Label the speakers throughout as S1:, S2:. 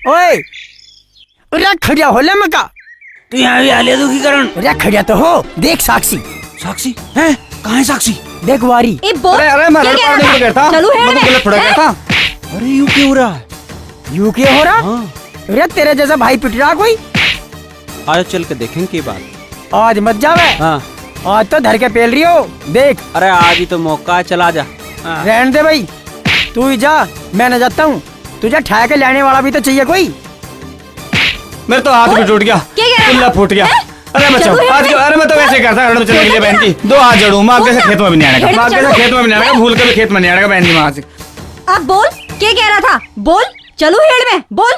S1: ओए अरे खड़िया हो ले मका
S2: तू यहाँ भी आलिया दुखी करण।
S1: अरे खड़िया तो हो, देख साक्षी।
S2: साक्षी है? कहाँ है साक्षी?
S1: देख वारी।
S3: अरे मैं लड़ पड़ने को कहता,
S4: चलो
S3: मैं तो गलत थोड़ा कहता।
S2: अरे यू क्या हो रहा है?
S1: यू क्या हो रहा?
S2: हाँ।
S1: अरे तेरे जैसा भाई पिट रहा कोई।
S2: आज चल के देखेंगे की बात।
S1: आज मत जावे।
S2: हाँ।
S1: आज तो धर के पेल रही हो, देख।
S2: अरे आज ही तो मौका है, चला जा।
S1: रहने दे भाई, तू ही जा, मैं न जाता हूँ। तुझे ठा के लाने वाला भी तो चाहिए कोई।
S3: मेरे तो हाथ भी टूट गया, कुल्ला फूट गया। अरे बच्चों आज अरे मैं तो वैसे करता हूँ चलने के लिए बहन की। दो हाथ जोड़ू, माँ के खेत में भी नहीं आने का, माँ के खेत में भी नहीं आने का, भूल के भी खेत में नहीं आने का बहन की माँ से।
S4: अब बोल, क्या कह रहा था? बोल, चलू हेड़ में, बोल।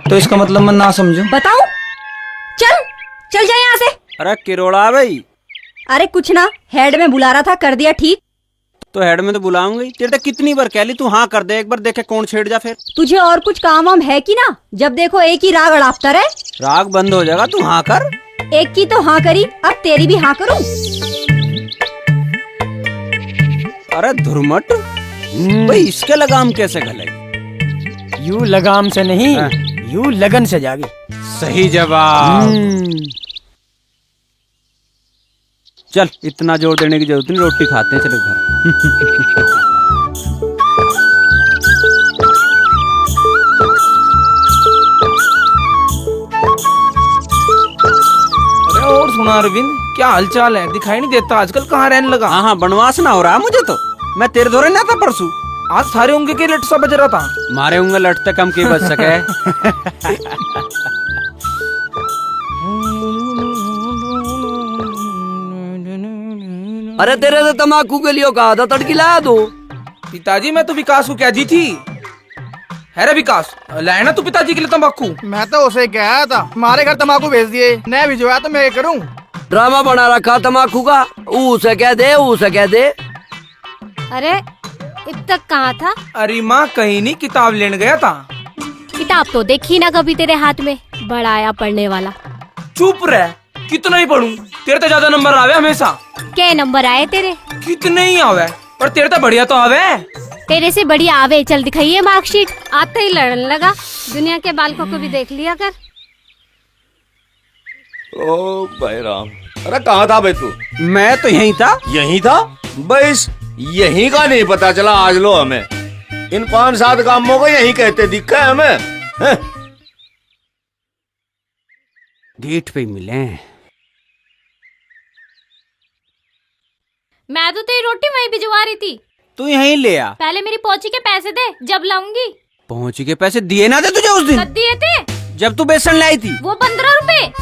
S3: तो इसका मतलब मैं ना समझूं?
S4: बताऊं? चल जा यहाँ से।
S2: अरे किरोड़ा भाई।
S4: अरे कुछ ना, हेड में बुला रहा था, कर दिया ठीक।
S2: तो हेड में तो बुलाऊंगी, तेरे तक कितनी बार कह ली, तू हाँ कर दे एक बार, देखे कौन छेड़ जा फिर।
S4: तुझे और कुछ काम वाम है कि ना? जब देखो एक ही राग अड़ापता रहे।
S2: राग बंद हो जाएगा, तू हाँ कर।
S4: एक की तो हाँ करी, अब तेरी भी हाँ करूं।
S2: अरे धुरमट भाई, इसके लगाम कैसे गलेगी?
S1: यू लगाम से नहीं, यू लगन से जागी।
S2: सही जवाब। चल इतना जोर देने की जरूरत नहीं, रोटी खाते हैं, चलो घर।
S5: अरे और सुना अरविंद, क्या हालचाल है? दिखाई नहीं देता आजकल, कहाँ रहने लगा?
S2: हाँ बनवास ना हो रहा है मुझे तो। मैं तेरे दौरे ना था परसों।
S5: आज सारे होंगे के लट सा बज रहा था।
S2: मारे होंगे लटते कम के बच सके।
S6: अरे तेरे से तम्बाकू के लिए कहा था, तड़की लाया दो।
S5: पिताजी मैं तो विकास को क्या जी थी। है रे विकास, लाए ना तू पिताजी के लिए तंबाकू?
S3: मैं तो उसे कहा था, हमारे घर तम्बाकू भेज दिए, नहीं भिजवाया तो मैं करूँ।
S6: ड्रामा बना रखा तम्बाकू का, उसे कह दे, उसे कह दे।
S7: अरे अब तक कहाँ था?
S5: अरे माँ कहीं नहीं, किताब लेने गया था।
S7: किताब तो देखी ना कभी तेरे हाथ में, बड़ा आया पढ़ने वाला।
S5: चुप रह, कितना ही पढ़ूं, तेरे तो ज्यादा नंबर आवे हमेशा।
S7: क्या नंबर आए तेरे?
S5: कितने ही आवे, पर तेरे तो बढ़िया तो आवे।
S7: तेरे से बढ़िया आवे, चल दिखाइए मार्कशीट। आते ही लड़ने लगा, दुनिया के बालकों को भी देख लिया कर।
S8: ओ भाई राम, अरे कहाँ था भाई तू?
S2: मैं तो यहीं था।
S8: यहीं था? बस यहीं का नहीं पता चला आज लो हमें। इन 5-7 कामों को यहीं कहते दिखा है हमें। हैं?
S2: गेट पे मिले।
S7: मैं तो तेरी रोटी वहीं भिजवा रही थी।
S2: तू यहीं ले आ।
S7: पहले मेरी पहुंची के पैसे दे, जब लाऊंगी।
S2: पहुंची के पैसे दिए ना थे तुझे उस दिन?
S7: कब दिए थे?
S2: जब तू बेसन लाई थी।
S7: वो 15 रुपए।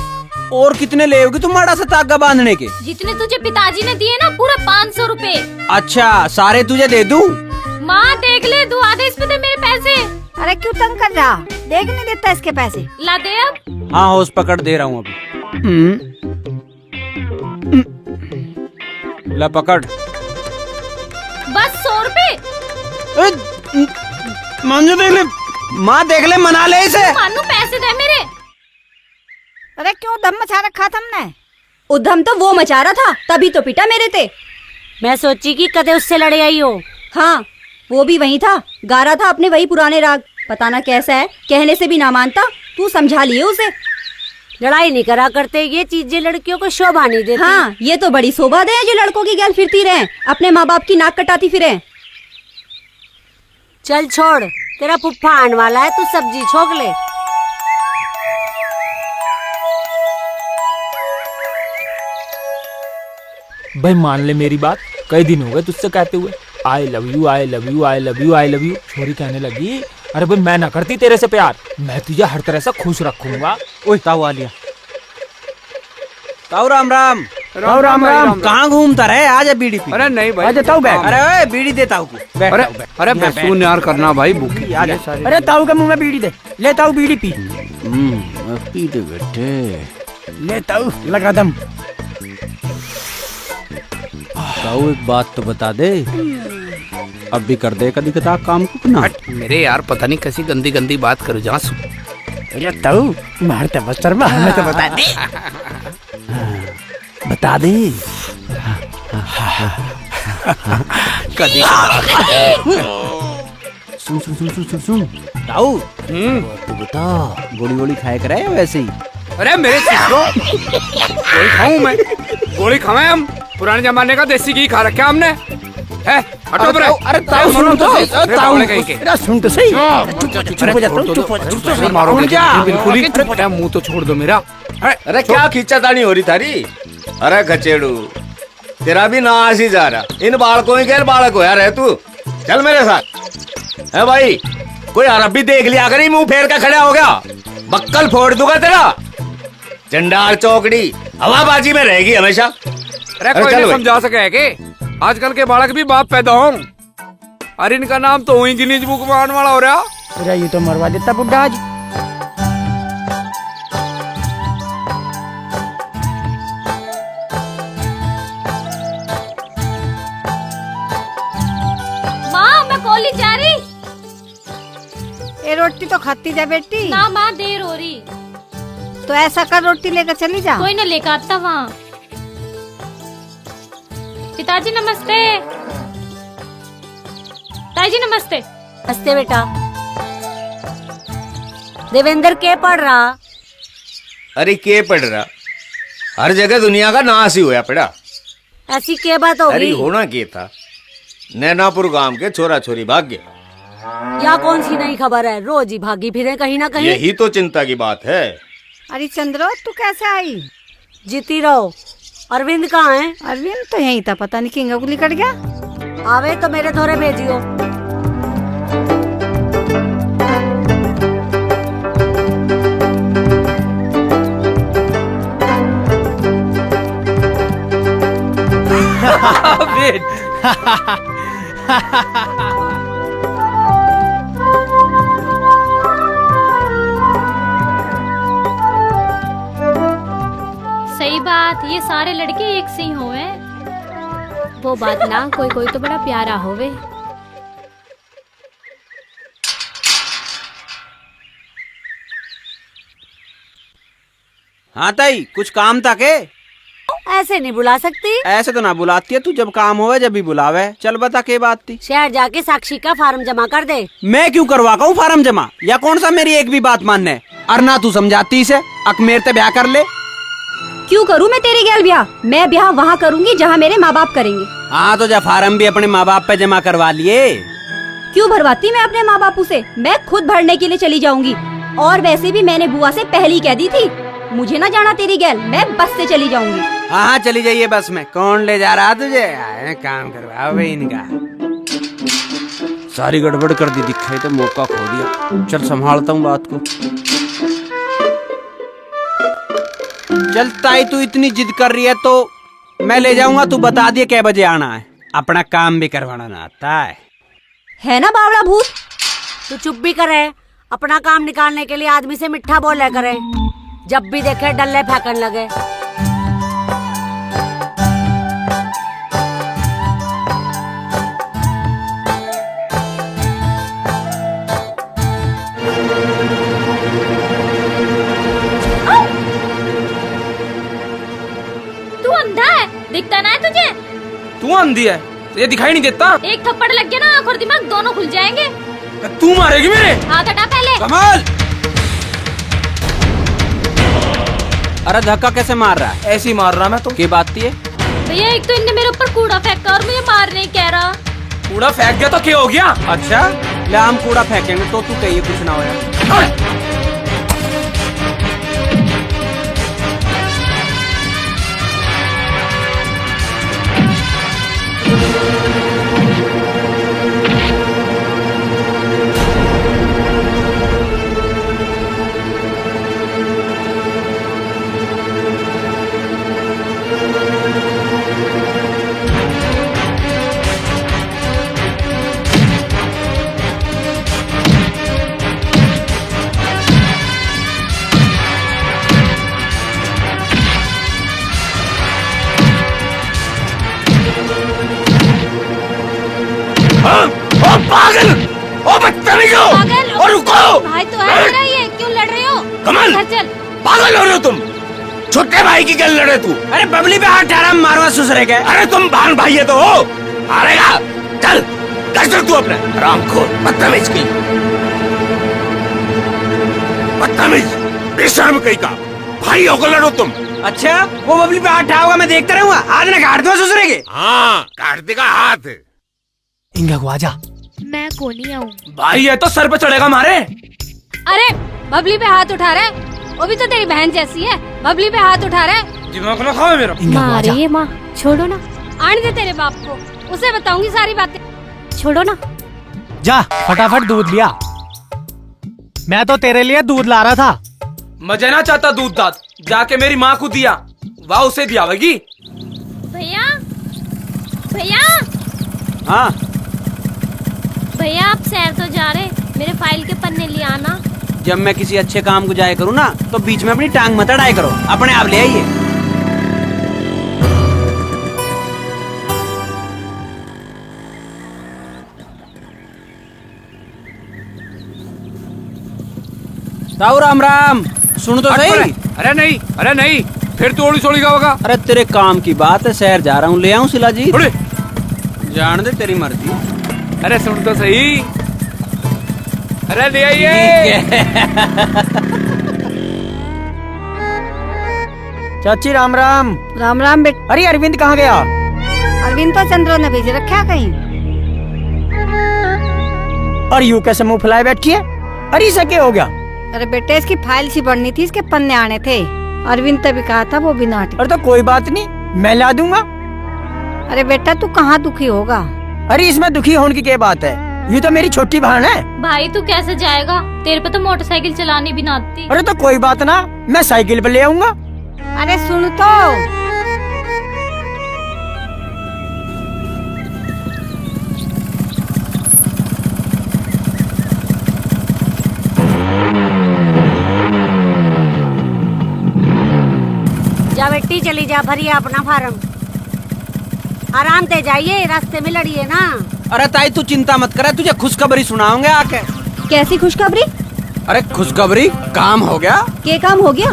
S2: और कितने ले होगी तुम माड़ा सा तागा बांधने के?
S7: जितने तुझे पिताजी ने दिए ना, पूरा 500 रुपए।
S2: अच्छा सारे तुझे दे दूं?
S7: माँ देख ले, तू आधे इस पे दे मेरे पैसे।
S4: अरे क्यों तंग कर रहा? देख नहीं देता इसके पैसे।
S7: ला दे अब।
S2: हाँ होश पकड़ दे रहा हूँ अभी। ला पकड़।
S7: बस 100 रुपए।
S2: मंजू देख ले, माँ देख ले, मना ले इसे।
S7: मानू पैसे दे मेरे।
S4: अरे क्यों दम मचा रखा तुमने? उधम तो वो मचा रहा था, तभी तो पिटा मेरे ते।
S7: मैं सोची कि कदे उससे लड़े आई हो।
S4: हाँ वो भी वही था, गा रहा था अपने वही पुराने राग। पता ना कैसा है, कहने से भी ना मानता। तू समझा लिए उसे।
S7: लड़ाई नहीं करा करते, ये चीजें लड़कियों को शोभा नहीं देती।
S4: हाँ ये तो बड़ी शोभा दे जो लड़कों की गैल फिरती रहे, अपने माँ बाप की नाक कटाती फिरे।
S7: चल छोड़, तेरा फुफ्फा आने वाला है, तू सब्जी छोक ले।
S9: भाई मान ले मेरी बात, कई दिन हो गए तुझसे कहते हुए I love you I love you I love you I love you. छोरी कहने लगी अरे भाई मैं ना करती तेरे से प्यार, मैं तुझे हर तरह से खुश रखूंगा।
S2: ओए ताऊ आ लिया। ताऊ राम राम।
S1: राम राम राम।
S2: कहाँ घूमता रहे? आजा बीड़ी पी।
S3: अरे नहीं भाई,
S1: आजा ताऊ बैठ।
S2: अरे ओए बीड़ी दे ताऊ को। बैठ
S3: अरे
S2: ताऊ, बैठ।
S3: अरे बेसुन यार करना भाई, भूखी
S2: आजा।
S1: अरे ताऊ के मुंह में बीड़ी दे, ले ताऊ बीड़ी पी।
S2: पी दे बेटे।
S1: ले ताऊ लगा दम।
S2: ताऊ एक बात तो बता दे, अब भी कर दे कभी कदा काम को ना?
S3: मेरे यार पता नहीं कैसी गंदी गंदी बात करो जहाँ।
S1: अरे ताऊ मारते बस्तर में हमें तो बता दे।
S2: बता दे।
S3: कभी
S2: सुन सुन सुन सुन सुन सुन ताऊ तू बता गोली वोली खाए करे या वैसे ही?
S3: अरे मेरे चित्रो गोली खाऊं मैं? गोली खावे हम? पुराने जमाने का देसी घी खा रखा हमने है। हटो रे।
S1: अरे ताऊ सुन तो, ताऊ
S3: कहीं के
S1: अरे सुन तो सही। चुप हो जा, चुप हो जा।
S3: मारोगे
S1: जा।
S3: बिल्कुल ही। अरे मुंह तो छोड़ दो मेरा।
S8: अरे क्या खींचातानी हो रही थारी? अरे खचेड़ू तेरा भी नाश ही जा रहा। इन बालकों ही गैर बालक हो यार है तू। चल मेरे साथ। है भाई कोई अरबी देख लिया करी मुंह फेर का खड़ा हो गया बक्कल फोड़ दूंगा तेरा। चंडाल चौकड़ी हवाबाजी में रहेगी हमेशा।
S3: अरे कोई नहीं समझा सके है कि आजकल के बालक भी बाप पैदा हों। अरे इनका नाम तो वही गिनीज बुक में आने वाला हो रहा।
S1: अरे ये तो मरवा देता बुड्ढा आज।
S7: माँ मैं कॉलेज जा रही।
S4: ये रोटी तो खाती जा बेटी।
S7: ना माँ देर हो रही।
S4: तो ऐसा कर रोटी लेकर चली जा।
S7: कोई न लेकर आता वहाँ। पिताजी नमस्ते। ताई जी नमस्ते।
S4: नमस्ते बेटा। देवेंद्र के पढ़ रहा?
S8: अरे के पढ़ रहा? हर जगह दुनिया का नाश ही हुआ पड़ा।
S4: ऐसी के बात
S8: अरे
S4: होगी?
S8: होना के था नैनापुर गांव के छोरा छोरी भाग गया।
S4: या कौन सी नई खबर है? रोज ही भागी फिरे कहीं ना कहीं।
S8: यही तो चिंता की बात है।
S4: अरे चंद्रो तू कैसे आई? जीती रहो। अरविंद कहाँ है? अरविंद तो यहीं था, पता नहीं किंग गुली कट गया। आवे तो मेरे थोड़े भेजियो।
S7: सही बात, ये सारे लड़के एक से ही होवे। वो बात ना, कोई कोई तो बड़ा प्यारा होवे।
S2: हाँ ताई कुछ काम था के?
S4: ऐसे नहीं बुला सकती।
S2: ऐसे तो ना बुलाती है तू, जब काम होवे जब भी बुलावे। चल बता के बात थी?
S4: शहर जाके साक्षी का फार्म जमा कर दे।
S2: मैं क्यों करवा हूँ फार्म जमा? या कौन सा मेरी एक भी बात मानने? अरना तू समझाती इसे अकमेर ते ब्याह कर ले।
S4: क्यों करूँ मैं तेरी गैल ब्याह? मैं ब्याह वहाँ करूँगी जहाँ मेरे माँ बाप करेंगे।
S2: हाँ तो जब फार्म भी अपने माँ बाप पे जमा करवा लिए।
S4: क्यों भरवाती मैं अपने माँ बापू से? मैं खुद भरने के लिए चली जाऊंगी। और वैसे भी मैंने बुआ से पहले कह दी थी मुझे ना जाना तेरी गैल, मैं बस से चली जाऊंगी।
S2: हाँ हाँ चली जाइए बस में। कौन ले जा रहा तुझे? काम करवा भाई इनका। सारी गड़बड़ कर दी, दिखाई तो मौका खो दिया। चल संभालता हूँ बात को। चल ताई तू इतनी जिद कर रही है तो मैं ले जाऊंगा। तू बता दिए कै बजे आना है। अपना काम भी करवाना ना आता
S4: है ना बावड़ा भूत? तू चुप भी करे। अपना काम निकालने के लिए आदमी से मिठा बोले करे। जब भी देखे डल्ले फेंकन लगे।
S7: तू अंधा है? दिखता ना है तुझे?
S5: तू अंधी है? ये दिखाई नहीं देता?
S7: एक थप्पड़ लग गया ना, आँख और दिमाग दोनों खुल जाएंगे।
S5: तू मारेगी मेरे?
S7: हाथ हटा पहले।
S5: कमाल!
S2: अरे धक्का कैसे मार रहा है?
S5: ऐसे ही मार रहा मैं तो।
S2: की बात थी?
S7: भैया एक तो इनने मेरे ऊपर कूड़ा फेंका और मुझे मारने कह रहा।
S5: कूड़ा फेंक दिया तो क्या हो गया?
S2: अच्छा ले हम कूड़ा फेंकेंगे तो तू कहिए कुछ ना होया।
S8: पागल! ओ बदतमीजो!
S7: पागल!
S8: और रुको!
S7: भाई तो है मेरा, ये क्यों लड़ रहे हो?
S8: कमल!
S7: घर चल।
S8: पागल हो रहे हो तुम? छोटे भाई की गल लड़े तू?
S2: अरे बबली पे हाथ ठहरा मारवा सुसरे के।
S8: अरे तुम भान भाई है तो हो? हारेगा? चल घर चल तू अपने हरामखोर बदतमीज की बदतमीज बेशर्म कहीं का भाई होकर लड़ो तुम।
S2: अच्छा वो बबली पे हाथ उठाओगा मैं देखता रहूंगा, आज ना काट दो ससुरे के।
S8: हाँ काट देगा हाथ।
S1: इंगा को आजा।
S7: मैं को नहीं आऊँ।
S5: भाई ये तो सर पे चढ़ेगा मारे।
S7: अरे बबली पे हाथ उठा रहा है, वो भी तो तेरी बहन जैसी है। बबली पे हाथ उठा रहा है।
S5: दिमाग ना खाओ मेरा।
S7: माँ रे माँ, छोड़ो ना, आने दे तेरे बाप को, उसे बताऊंगी सारी बातें। छोड़ो ना।
S1: जा फटाफट दूध लिया, मैं तो तेरे लिए दूध ला रहा था।
S5: मजे ना चाहता दूध दाद, जाके मेरी माँ को दिया, वाह उसे दियावेगी।
S7: भैया भैया
S2: हाँ
S7: भैया, आप शहर तो जा रहे, मेरे फाइल के पन्ने ले आना।
S2: जब मैं किसी अच्छे काम को जाया करूँ ना तो बीच में अपनी टांग मत अड़ाया करो, अपने आप ले आइए। ताऊ राम राम, सुन तो सही।
S3: अरे नहीं फिर तू ओड़ी सोड़ी का होगा।
S2: अरे तेरे काम की बात है, शहर जा रहा हूँ, ले आऊँ सिला जी।
S3: उड़े।
S2: जान दे तेरी मर्जी।
S3: अरे सुन तो सही। अरे ले आइए।
S1: चाची राम राम।
S4: राम राम बेटा।
S1: अरे अरविंद कहाँ गया?
S4: अरविंद तो चंद्रो ने भेज रखा कहीं।
S1: और यूं कैसे मुंह फुलाए बैठी है? अरे इसे क्या हो गया?
S4: अरे बेटे, इसकी फाइल सी बढ़नी थी, इसके पन्ने आने थे। अरविंद तभी कहा था, वो भी ना हटी।
S1: अरे तो कोई बात नहीं, मैं ला दूंगा।
S4: अरे बेटा तू कहाँ दुखी होगा?
S1: अरे इसमें दुखी होने की क्या बात है, ये तो मेरी छोटी बहन है।
S7: भाई तू कैसे जाएगा, तेरे पे तो मोटरसाइकिल चलानी भी ना आती।
S1: अरे तो कोई बात ना, मैं साइकिल पे ले आऊंगा।
S4: अरे सुन तो, जा बेटी चली जा, भरिए अपना फार्म, आराम से जाइए, रास्ते में लड़िए ना।
S2: अरे ताई तू चिंता मत कर, तुझे खुशखबरी सुनाऊंगे आके।
S4: कैसी खुशखबरी?
S2: अरे खुशखबरी, काम हो गया।
S4: के काम हो गया?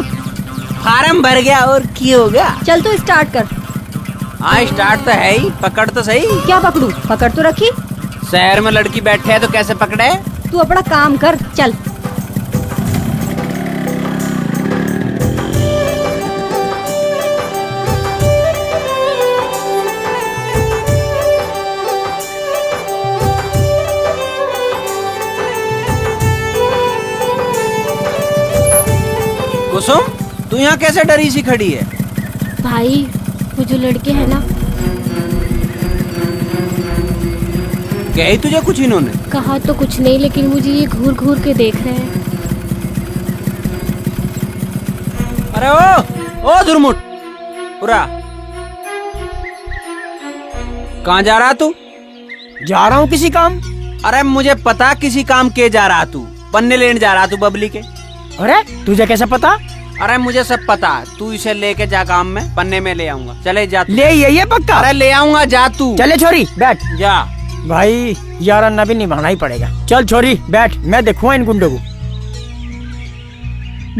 S2: फार्म भर गया और की हो गया।
S4: चल तू स्टार्ट कर।
S2: हाँ स्टार्ट तो है ही, पकड़ तो सही।
S4: क्या पकड़ू? पकड़ तो रखी।
S2: शहर में लड़की बैठे है तो कैसे पकड़े?
S4: तू अपना काम कर, चल।
S2: कुसुम तू यहाँ कैसे डरी सी खड़ी है?
S7: भाई वो जो लड़के हैं ना,
S2: कही तुझे कुछ इन्होंने?
S7: कहा तो कुछ नहीं, लेकिन मुझे ये घूर घूर के देख रहे हैं।
S2: अरे ओ धुरमुट उरा, कहाँ जा रहा तू?
S1: जा रहा हूँ किसी काम।
S2: अरे मुझे पता किसी काम के जा रहा तू, पन्ने लेने जा रहा तू बबली के।
S1: अरे तुझे कैसे पता?
S2: अरे मुझे सब पता, तू इसे लेके जा काम में, पन्ने में ले आऊंगा। चले जा तू।
S1: ले ये पक्का?
S2: अरे ले आऊंगा, जा तू।
S1: चले छोरी बैठ।
S2: जा
S1: भाई यार अन्ना भी निभाना ही पड़ेगा। चल छोरी बैठ, मैं देखूंगा इन गुंडों को।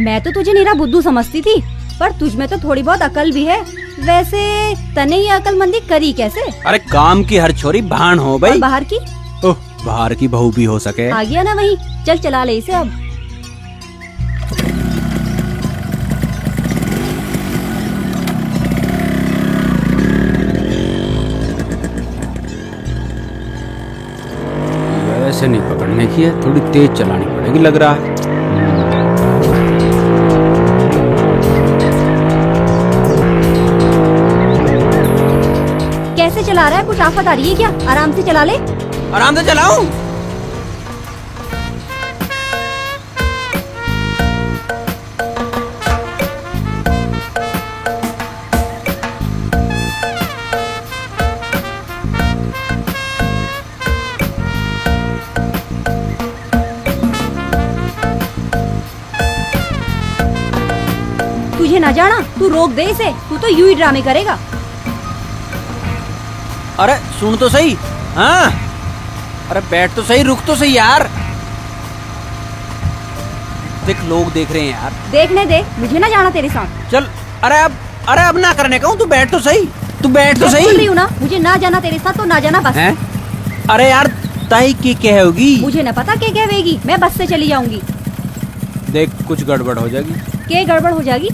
S4: मैं तो तुझे नीरा बुद्धू समझती थी, पर तुझ में तो थोड़ी बहुत अकल भी है। वैसे तने ये अकलमंदी करी कैसे?
S2: अरे काम की हर छोरी भान हो
S4: और
S2: भाई।
S4: बाहर की?
S2: ओह बाहर की बहू भी हो सके।
S4: आ गया ना वही, चल चला ले इसे अब।
S2: ऐसे नहीं पकड़ने की है, थोड़ी तेज चलानी पड़ेगी लग रहा है।
S4: कैसे चला रहा है? कुछ आफत आ रही है क्या? आराम से चला ले।
S2: आराम से चलाऊं?
S4: तुझे ना जाना, तू रोक दे इसे, तू तो यूं ही ड्रामे करेगा।
S2: अरे सुन तो सही। हाँ अरे बैठ तो सही, रुक तो सही यार। देख लोग देख रहे हैं यार।
S4: देखने दे, मुझे ना जाना तेरे साथ।
S2: चल अरे अब ना करने का हूँ, तू बैठ तो सही, तू बैठ तो
S4: मैं बोल रही
S2: सही।
S4: हूँ ना, मुझे ना जाना तेरे साथ, तो ना जाना बस।
S2: हैं? अरे यार ताई की कहोगी?
S4: मुझे न पता क्या कहेगी, मैं बस से चली जाऊंगी।
S2: देख कुछ गड़बड़ हो जाएगी।
S4: क्या गड़बड़ हो जाएगी?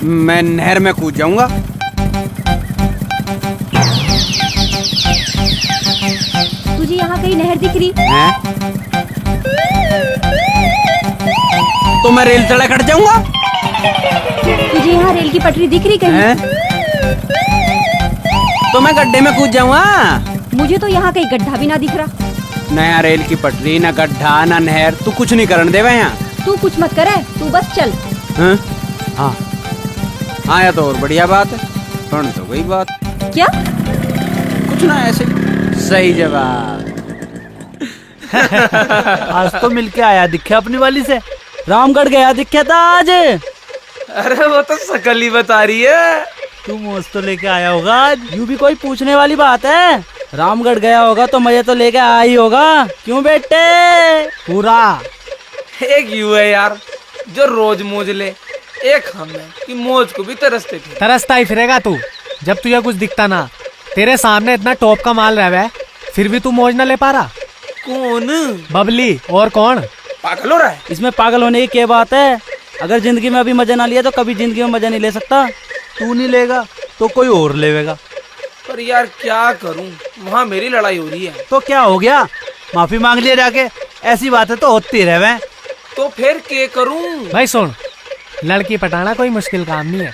S2: मैं नहर में कूद जाऊंगा।
S4: तुझे यहाँ कहीं नहर दिख रही?
S2: हैं? तो मैं रेल सड़क कट जाऊंगा।
S4: तुझे यहाँ रेल की पटरी दिख रही कहीं?
S2: हैं? तो मैं गड्ढे में कूद जाऊंगा।
S4: मुझे तो यहाँ कहीं गड्ढा भी ना दिख रहा।
S2: नया रेल की पटरी, ना गड्ढा, ना नहर, तू कुछ नहीं करने देवे यहाँ।
S4: तू कुछ मत करे, तू बस चल।
S2: हाँ हाँ हाँ, या तो और बढ़िया बात है। सुन तो गई बात।
S4: क्या?
S2: कुछ ना, ऐसे सही जवाब।
S6: आज तो मिलके आया दिखे अपनी वाली से। रामगढ़ गया दिखे था आज।
S5: अरे वो तो शकल ही बता रही है।
S6: तू मौज तो लेके आया होगा आज। यूं भी कोई पूछने वाली बात है। रामगढ़ गया होगा तो मजे तो लेके आया ही होगा। क्यों बेटे? पूरा
S5: एक यू है यार जो रोज मौज ले, एक हम है कि मौज को भी तरसते थे।
S10: तरसता ही फिरेगा तू जब तुझे कुछ दिखता ना। तेरे सामने इतना टॉप का माल रहा है, फिर भी तू मौज ना ले पा रहा।
S5: कौन?
S10: बबली। और कौन?
S5: पागल हो रहा है?
S6: इसमें पागल होने की क्या बात है? अगर जिंदगी में अभी मजा ना लिया तो कभी जिंदगी में मजा नहीं ले सकता। तू नहीं लेगा तो कोई और लेगा।
S5: पर यार क्या करूं, वहाँ मेरी लड़ाई हो रही है।
S6: तो क्या हो गया? माफी मांग लिया जाके। ऐसी बातें तो होती रहे।
S5: तो फिर क्या करूं?
S10: भाई सुन, लड़की पटाना कोई मुश्किल काम नहीं है।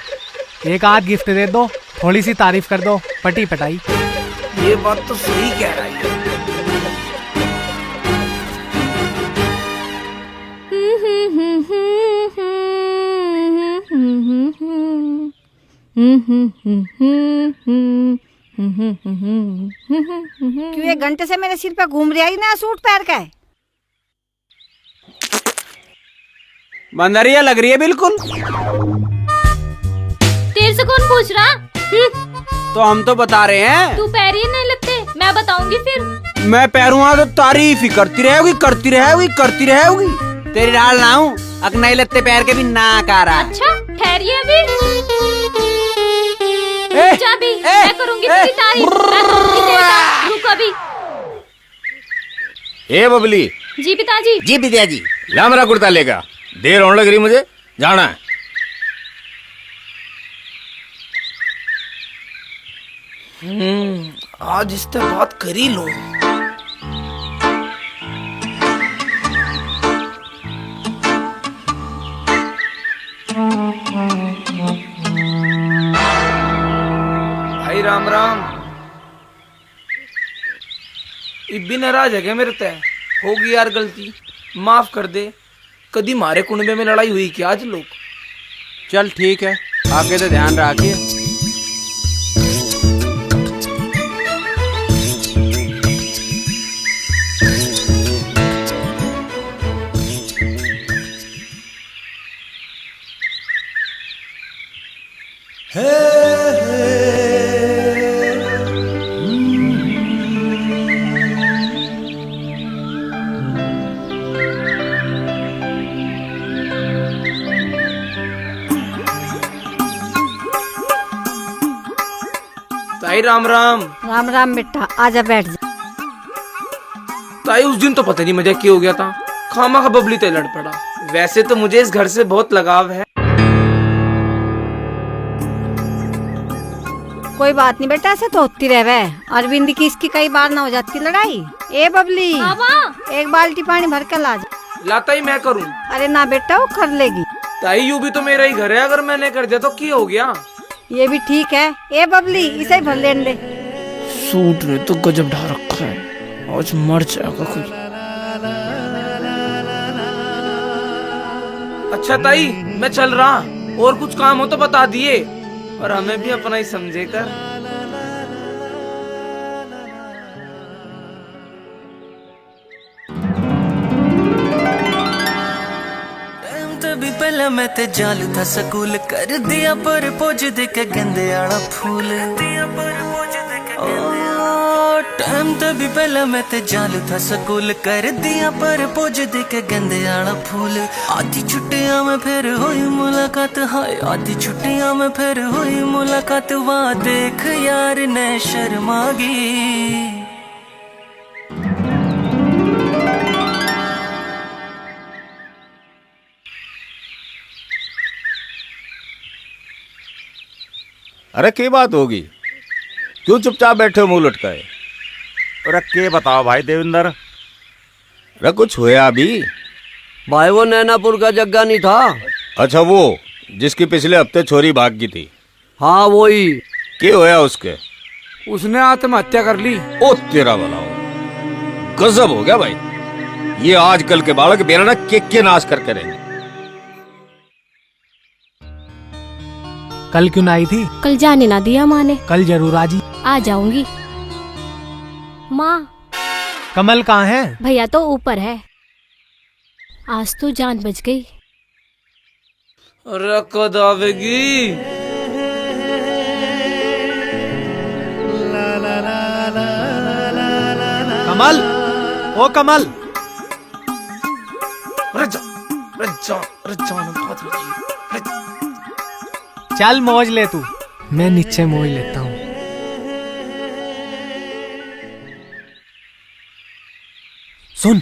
S10: एक आध गिफ्ट दे दो, थोड़ी सी तारीफ कर दो, पटी पटाई।
S5: ये बात तो सही कह रहा है।
S11: क्यों एक घंटे से मेरे सिर पे घूम रही है ना सूट पहन के?
S2: बंदरिया लग रही है बिल्कुल।
S7: तेरे से कौन पूछ रहा?
S2: तो हम तो बता रहे हैं।
S7: तू पैरी नहीं लगते, मैं बताऊंगी फिर।
S2: मैं पैरूंगा तो तारीफ ही करती रहेगी, करती रहेगी, करती रहेगी। तेरी डाल ना हूँ, अक नहीं लगते पैर के भी ना कारा।
S7: अच्छा ठहरिए अभी। जा भी, मैं करूंगी तेरी तारीफ, मैं करूंगी तेरी तारीफ। रुक अभी।
S8: ए बबली।
S7: जी पिताजी।
S8: जी पिताजी। ला मेरा कुर्ता लेगा, देर होने लग रही, मुझे जाना है।
S5: आज इससे बात कर ही लो। भाई राम राम। इब्बी नाराज है क्या मेरे तय? होगी यार गलती, माफ कर दे। कदी मारे कुंडे में लड़ाई हुई क्या आज लोग?
S2: चल ठीक है, आगे तो ध्यान रखिए।
S5: ताई राम राम।
S11: राम राम बेटा, आजा बैठ जा।
S5: ताई उस दिन तो पता नहीं मजा क्या हो गया था, खामा खा बबली ते लड़ पड़ा। वैसे तो मुझे इस घर से बहुत लगाव है।
S11: कोई बात नहीं बेटा, ऐसे तो होती रहे। अरविंद की इसकी कई बार ना हो जाती लड़ाई। ए बबली, एक बाल्टी पानी भर के ला जा।
S5: लाता ही मैं करूं?
S11: अरे ना बेटा, वो कर लेगी।
S5: ताई यू भी तो मेरा ही घर है, अगर मैंने कर दिया तो क्या हो गया?
S11: ये भी ठीक है। ए बबली, इसे ही भर लेने दे।
S5: सूट ने तो गजब ढा रखा है, आज मर जाएगा कोई। अच्छा ताई, मैं चल रहा, और कुछ काम हो तो बता दिए, और हमें भी अपना ही समझे कर।
S12: भी पहले मैं ते जालू था स्कूल कर दिया पर पोज दे के गंदे आड़ा फूल। टाइम तो भी पहले मैं ते जालू था स्कूल कर दिया पर पोज दे के गंदे आड़ा फूल। आधी छुट्टियां में फिर हुई मुलाकात, हाय आधी छुट्टियां में फिर हुई मुलाकात। वहाँ देख यार ने शर्मा गई।
S8: अरे की बात होगी, क्यों चुपचाप बैठे हो मुंह लटकाए?
S3: अरे के बताओ भाई देवेंद्र।
S8: अरे कुछ हुआ अभी?
S13: भाई वो नैनापुर का जग्गा नहीं था?
S8: अच्छा वो जिसकी पिछले हफ्ते छोरी भाग गई थी?
S13: हाँ वही।
S8: क्या होया उसके?
S5: उसने आत्महत्या कर ली।
S8: ओ तेरा भला हो, गजब हो गया भाई। ये आजकल के बालक मेरा ना के नाश करके रहेंगे।
S10: कल क्यों ना आई थी?
S7: कल जाने ना दिया माँ ने।
S10: कल जरूर आजी।
S7: आ जाऊंगी। माँ
S10: कमल कहाँ है?
S7: भैया तो ऊपर है। आज तो जान बच गई।
S5: अरे कद आवेगी?
S10: कमल, ओ कमल।
S5: अरे जा, अरे जा, अरे जान बहुत लगी।
S10: चल मौज ले तू, मैं नीचे मौज लेता हूँ। सुन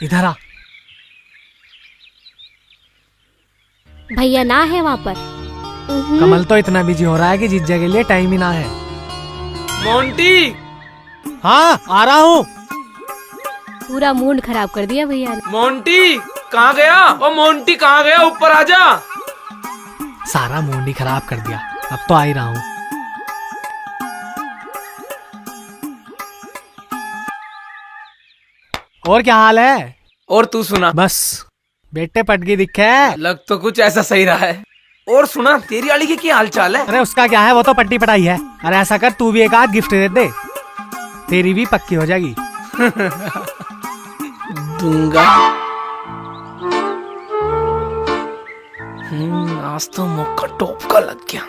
S10: इधर आ।
S7: भैया ना है वहाँ पर।
S10: कमल तो इतना बिजी हो रहा है कि जीजा के लिए टाइम ही ना है।
S5: मोंटी।
S10: हाँ आ रहा हूँ।
S7: पूरा मूड खराब कर दिया भैया ने।
S5: मोंटी कहाँ गया? ओ मोंटी कहाँ गया? ऊपर आजा।
S10: सारा मूड ही खराब कर दिया। अब तो आ ही रहा हूँ। और क्या हाल है?
S5: और तू सुना?
S10: बस बेटे पटकी दिखे।
S5: लग तो कुछ ऐसा सही रहा है। और सुना, तेरी आली की क्या हाल चाल है?
S10: अरे उसका क्या है, वो तो पट्टी पटाई है। अरे ऐसा कर, तू भी एक आध गिफ्ट दे दे, तेरी भी पक्की हो जाएगी।
S5: दूंगा। आज तो मौका टॉप का लग गया।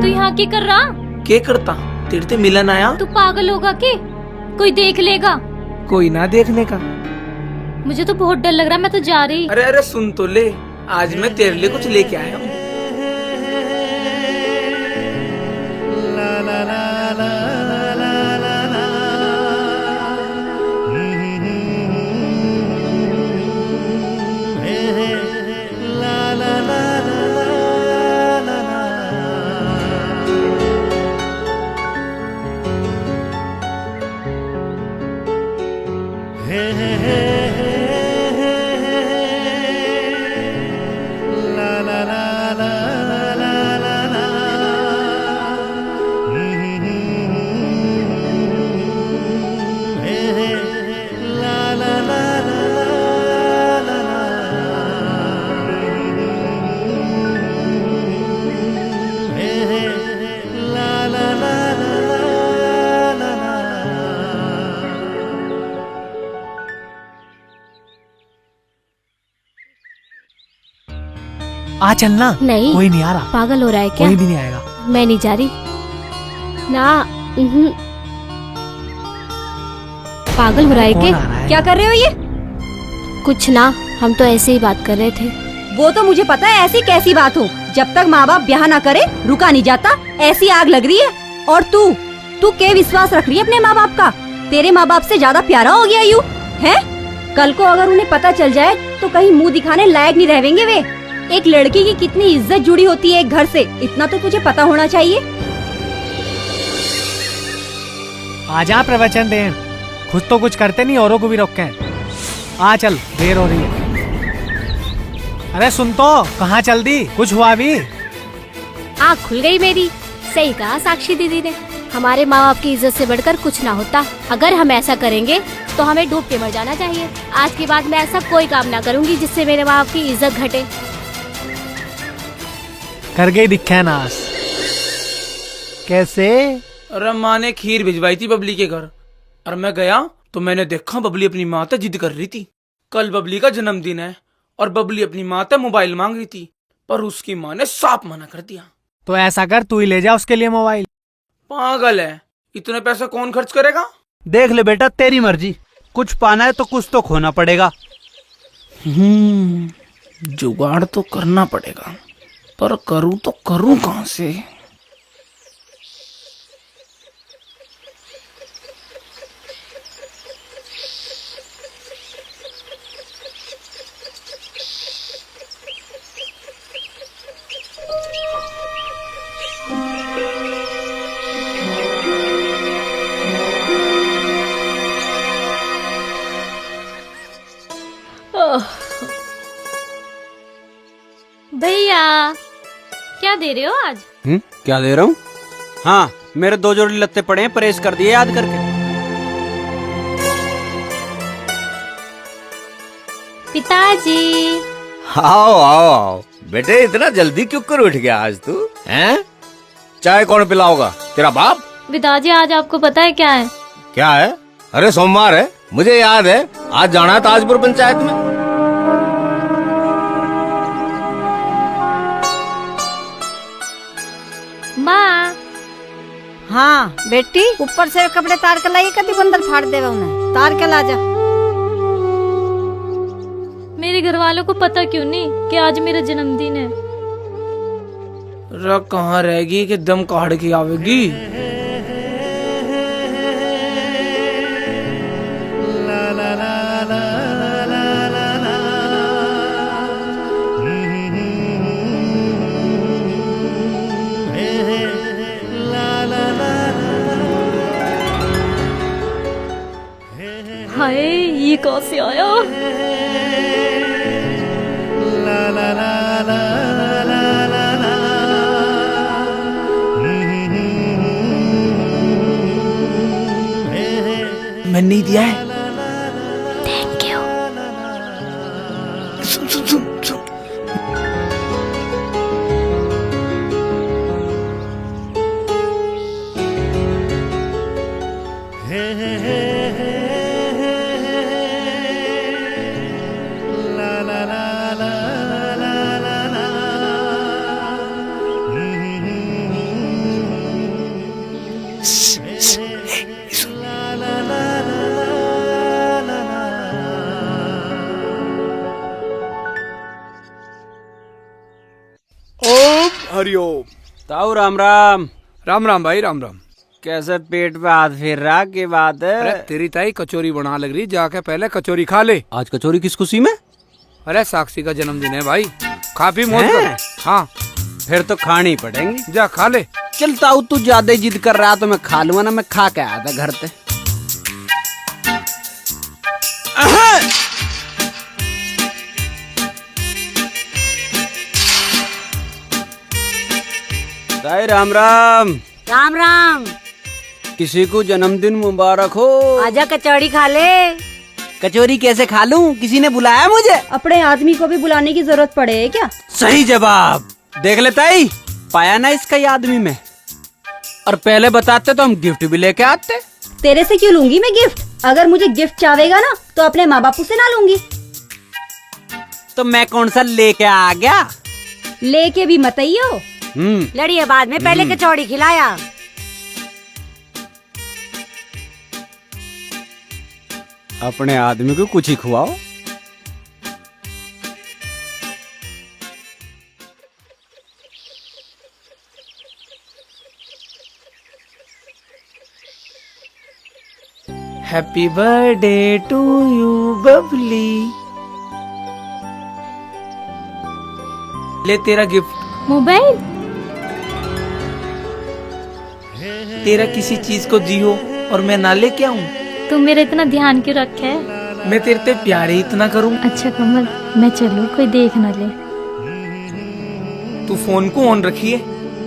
S7: तू यहाँ क्या कर रहा?
S5: क्या करता? तेरे से मिलन आया।
S7: तू पागल होगा के? कोई देख लेगा।
S5: कोई ना देखने का।
S7: मुझे तो बहुत डर लग रहा, मैं तो जा रही।
S5: अरे अरे सुन तो ले, आज मैं तेरे लिए कुछ लेके आया हूँ।
S10: आ चलना।
S7: नहीं,
S10: कोई नहीं आ रहा।
S7: पागल हो रहा है क्या?
S10: कोई भी नहीं आएगा।
S7: मैं नहीं जा रही ना। पागल हो रहा है क्या?
S4: क्या कर रहे हो ये?
S7: कुछ ना, हम तो ऐसे ही बात कर रहे थे।
S4: वो तो मुझे पता है, ऐसी कैसी बात हो। जब तक माँ बाप ब्याह ना करे रुका नहीं जाता। ऐसी आग लग रही है। और तू क्या विश्वास रख रही है अपने माँ बाप का? तेरे माँ बाप से ज्यादा प्यारा हो गया यू है? कल को अगर उन्हें पता चल जाए तो कहीं मुंह दिखाने लायक नहीं रहेंगे वे। एक लड़की की कितनी इज्जत जुड़ी होती है एक घर से, इतना तो तुझे पता होना चाहिए।
S10: आजा प्रवचन देन, खुद तो कुछ करते नहीं, औरों को भी रोक के। आ चल, देर हो रही है। अरे सुन तो, कहाँ चल दी? कुछ हुआ भी?
S7: आँख खुल गई मेरी। सही कहा साक्षी दीदी ने, हमारे माँ बाप की इज्जत से बढ़कर कुछ ना होता। अगर हम ऐसा करेंगे तो हमें डूब के मर जाना चाहिए। आज के बाद मैं ऐसा कोई काम ना करूँगी जिससे मेरे माँ बाप की इज्जत घटे।
S10: कर गई दिखे नास। कैसे?
S5: अरे माँ ने खीर भिजवाई थी बबली के घर, और मैं गया तो मैंने देखा बबली अपनी माँ से जिद कर रही थी। कल बबली का जन्मदिन है और बबली अपनी माँ से मोबाइल मांग रही थी, पर उसकी माँ ने साफ मना कर दिया।
S10: तो ऐसा कर, तू ही ले जा उसके लिए मोबाइल।
S5: पागल है, इतने पैसे कौन खर्च करेगा?
S6: देख ले बेटा, तेरी मर्जी। कुछ पाना है तो कुछ तो खोना पड़ेगा।
S5: जुगाड़ तो करना पड़ेगा, पर करूं तो करूं कहां से?
S7: दे रहे हो आज?
S2: क्या दे रहा हूँ? हाँ, मेरे 2 जोड़ी लत्ते पड़े हैं, प्रेस कर दिए याद करके।
S7: पिताजी।
S8: आओ आओ आओ बेटे, इतना जल्दी क्यों कर उठ गया आज तू? हैं? चाय कौन पिलाओगा? तेरा बाप?
S7: पिताजी आज आपको पता है क्या है?
S8: क्या है? अरे सोमवार है, मुझे याद है। आज जाना है ताजपुर पंचायत में।
S7: माँ।
S11: हाँ बेटी, ऊपर से कपड़े तार के लाई, कभी बंदर फाड़ देवे उन्हें। तार के ला जा।
S7: मेरे घर वालों को पता क्यों नहीं कि आज मेरा जन्मदिन है?
S5: रख कहाँ रहेगी कि दम काढ़ के आवेगी।
S7: हाय, ये कहाँ से आया?
S5: मैंने नहीं दिया है।
S7: Thank you.
S5: सुन सुन सुन सुन।
S2: हरिओम। ताऊ राम राम।
S5: राम राम भाई, राम राम।
S2: कैसे पेट पे हाथ फेर रहा के बात है?
S5: अरे तेरी ताई कचौरी बना लग रही, जाके पहले कचौरी खा ले।
S2: आज कचौरी किस खुशी में?
S5: अरे साक्षी का जन्मदिन है भाई, खा पी मौज कर। हाँ
S2: फिर तो खानी पड़ेंगी।
S5: जा खा ले।
S2: चल ताऊ, तू ज्यादा जिद कर रहा तो मैं खा लूंगा ना। मैं खा के आया था घर पे। ताई राम राम।
S11: राम राम।
S2: किसी को जन्मदिन मुबारक हो।
S11: आजा कचौड़ी खा ले।
S2: कचौरी कैसे खा लूं? किसी ने बुलाया मुझे?
S4: अपने आदमी को भी बुलाने की जरूरत पड़े है क्या?
S2: सही जवाब। देख लेता ही पाया ना इसका ये आदमी में। और पहले बताते तो हम गिफ्ट भी लेके आते।
S4: तेरे से क्यों लूंगी मैं गिफ्ट? अगर मुझे गिफ्ट चाहेगा ना तो अपने माँ बापू से ना लूंगी।
S2: तो मैं कौन सा लेके आ गया?
S4: लेके भी मत आइयो।
S11: लड़िए बाद में, पहले कचौड़ी खिलाया।
S2: अपने आदमी को कुछ ही खुआओ।
S5: Happy birthday to you Babli. ले तेरा गिफ्ट।
S7: मोबाइल?
S5: तेरा किसी चीज को जी हो और मैं ना लेके आऊं?
S7: तुम मेरा इतना ध्यान क्यों रखे है?
S5: मैं तेरे पे प्यार ही इतना करूं।
S7: अच्छा कमल, मैं चलूं, कोई देख न ले।
S5: तू फोन को ऑन रखिए,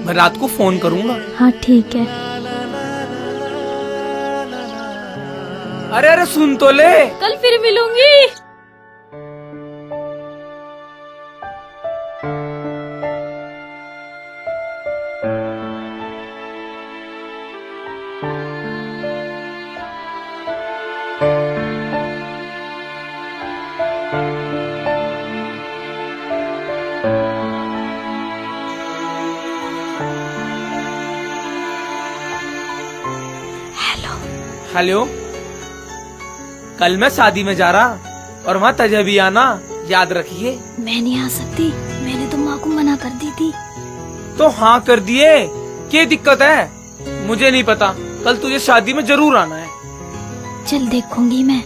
S5: मैं रात को फोन करूंगा।
S7: हाँ ठीक है।
S5: अरे अरे सुन तो ले।
S7: कल फिर मिलूंगी।
S5: हेलो, कल मैं शादी में जा रहा और वहाँ तजे भी आना, याद रखिए।
S7: मैं नहीं आ सकती, मैंने तो माँ को मना कर दी थी।
S5: तो हाँ कर दिए, क्या दिक्कत है? मुझे नहीं पता, कल तुझे शादी में जरूर आना है।
S7: चल देखूंगी मैं।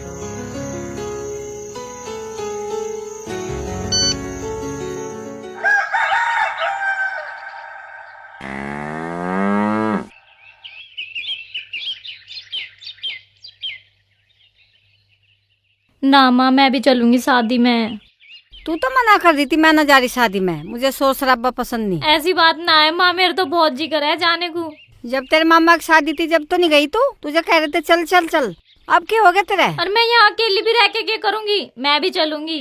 S7: ना माँ, मैं भी चलूंगी शादी में।
S11: तू तो मना कर दी थी मैं न जा रही शादी में, मुझे शोर शराबा पसंद नहीं।
S7: ऐसी बात ना है माँ, मेरे तो बहुत जी कर है जाने को।
S11: जब तेरे मामा की शादी थी जब तो नहीं गई तू, तुझे कह रहे थे चल चल चल, अब क्या हो गया तेरे?
S7: और मैं यहाँ अकेली भी रह के क्या करूँगी, मैं भी चलूंगी।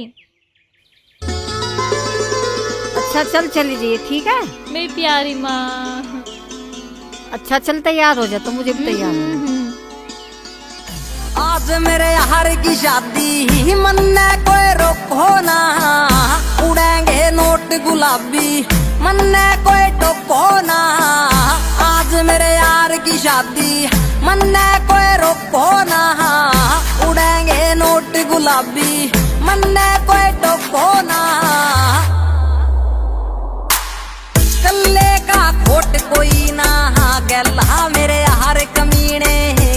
S11: अच्छा चल चली जाइए, ठीक है
S7: मेरी प्यारी माँ।
S11: अच्छा चल तैयार हो जा, तो मुझे भी तैयार हो।
S12: आज मेरे यार की शादी मन ने कोई रोको ना, उड़ेंगे नोट गुलाबी मन ने कोई टोको ना। आज मेरे यार की शादी मन ने कोई रोको ना, उड़ेंगे नोट गुलाबी मन ने कोई टोको ना। कल्ले का खोट कोई ना, गैला मेरे यार कमीने,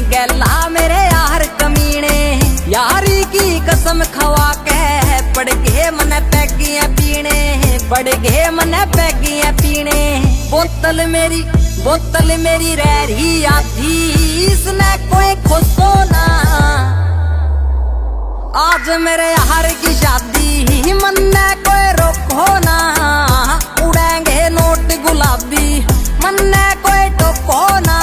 S12: गैला मेरे यार कमीने। यारी की कसम खवा के पड़ गए मन पैगियां पीने, पड़ गए मन पैगियां पीने। बोतल मेरी रह रही आधी, इसने कोई खुशो ना। आज मेरे यार की शादी मन ने कोई रोको ना, उड़ेंगे नोट गुलाबी मन ने कोई टोको ना।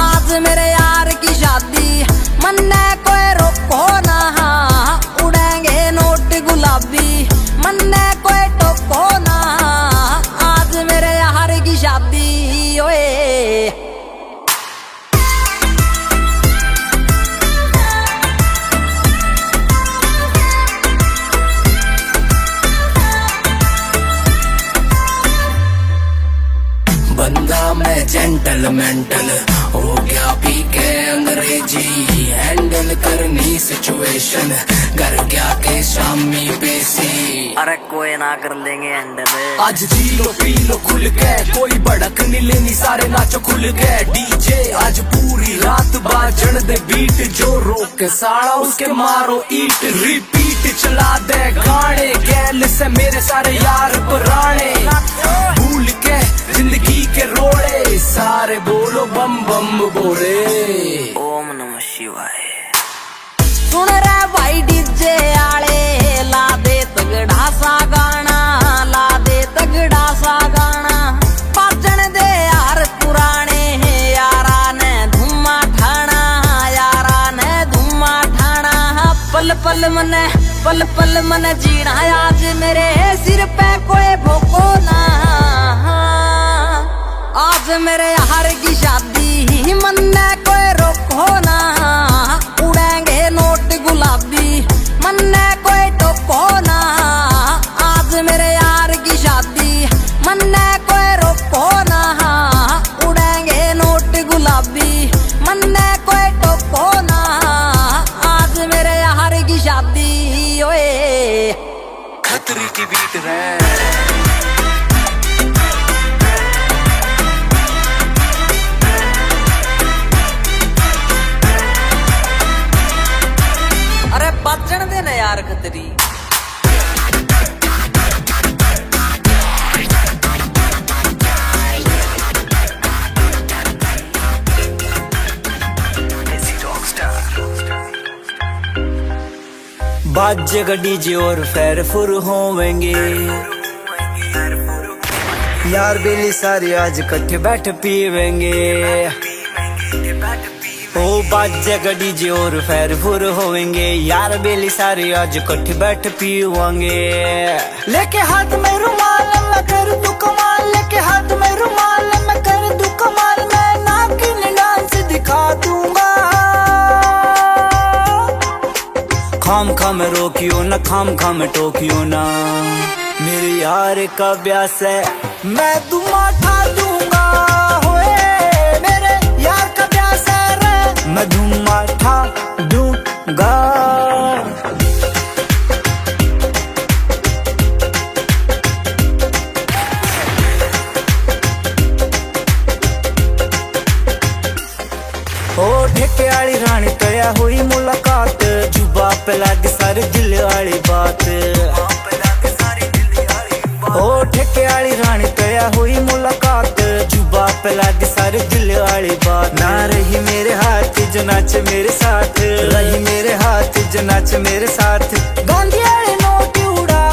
S12: आज मेरे यार की शादी मन ने कोई रोको ना, उड़ेंगे नोट गुलाबी मन ने कोई टोको ना। आज मेरे यार की शादी ओए।
S14: बंदा मैं जेंटल मेंटल हो गया पी के अंग्रेजी, हैंडल करनी सिचुएशन कर गया के शामी पेशी।
S12: अरे कोई ना कर लेंगे हैंडल।
S14: आज जी लो पी लो खुल के, कोई भड़क नहीं लेनी सारे नाचो खुल के। डीजे आज पूरी रात बाजन दे बीट, जो रोक साड़ा उसके मारो ईट। रिपीट चला दे गाने, गैल से मेरे सारे यार पुराने। भूल के जिंदगी के रोड़े, सारे बोलो बम बम बोले।
S12: ओम नमः शिवाय। सुन रे भाई डीजे आले, ला दे तगड़ा सा गाना, ला दे तगड़ा सा गाना। बाजन दे यार पुराने, यारा ने धुमा ठाना, यारा ने धुमा ठाना। पल पल मने जीना, आज मेरे सिर पे कोई भोको ना। आज मेरे यार की शादी मन ने कोई रोको ना, उड़ेंगे नोट गुलाबी मन ने कोई टोको ना। आज मेरे यार की शादी मन ने कोई रोको ना, उड़ेंगे नोट गुलाबी मन ने कोई टोको ना। आज मेरे यार की शादी ओए।
S14: खतरी की बीट रे।
S12: अरे बचन दे ना यार खतरी। बाजेगा डीजे और फेर फुर होवेंगे, यार बेली सारी आज इकट्ठे बैठ पीवेंगे। ओ बाजेगा डीजे और फेर फुर होवेंगे, यार बेली सारी आज इकट्ठे बैठ पीवेंगे। लेके हाथ में रुमाल मैं कर दूं कमाल, लेके हाथ में रुमाल मैं कर दूं कमाल। मैं नागिन डांस दिखा दूंगा, खाम खाम रोकियो ना, खाम खाम टोकियो ना। मेरे यार का ब्यास है मैं दुमा ठा दूंगा, होए मेरे यार का ब्यास है रे मैं दुमा ठा दूंगा। ओ ठेके वाली रानी तया हुई मुलाकात, जुबा पे लग सारे दिल वाली बात। ओ ठेके वाली रानी तया हुई मुलाकात, जुबा पे लग सारे दिल वाली बात। ना रही मेरे हाथ जो नाच मेरे साथ, रही मेरे हाथ जो नाच मेरे साथ। गांधी वाले नोट उड़ा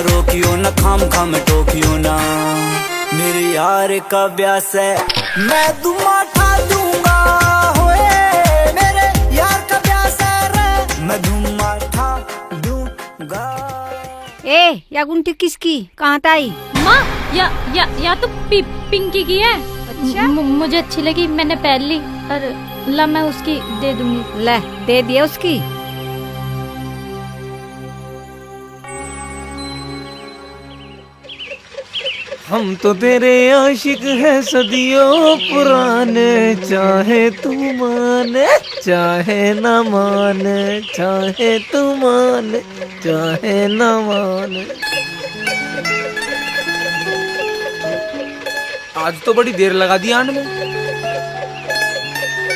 S12: रोकियो ना, खाम खाम टोकियो ना। मेरे यार का ब्यास है, मैं दुमा ठा दूंगा। होए मेरे यार का ब्यास है रे, मैं दुमा ठा दूंगा।
S11: ए या गुंटी किसकी, कहाँ आई?
S7: माँ या तो पिंकी की है।
S11: अच्छा?
S7: मुझे अच्छी लगी, मैंने पहन ली। और ला मैं उसकी दे दूंगी।
S11: ले दे दिया उसकी।
S5: हम तो तेरे आशिक है सदियों पुराने, चाहे तू माने चाहे न माने, चाहे तू माने चाहे न माने। आज तो बड़ी देर लगा दी आने में।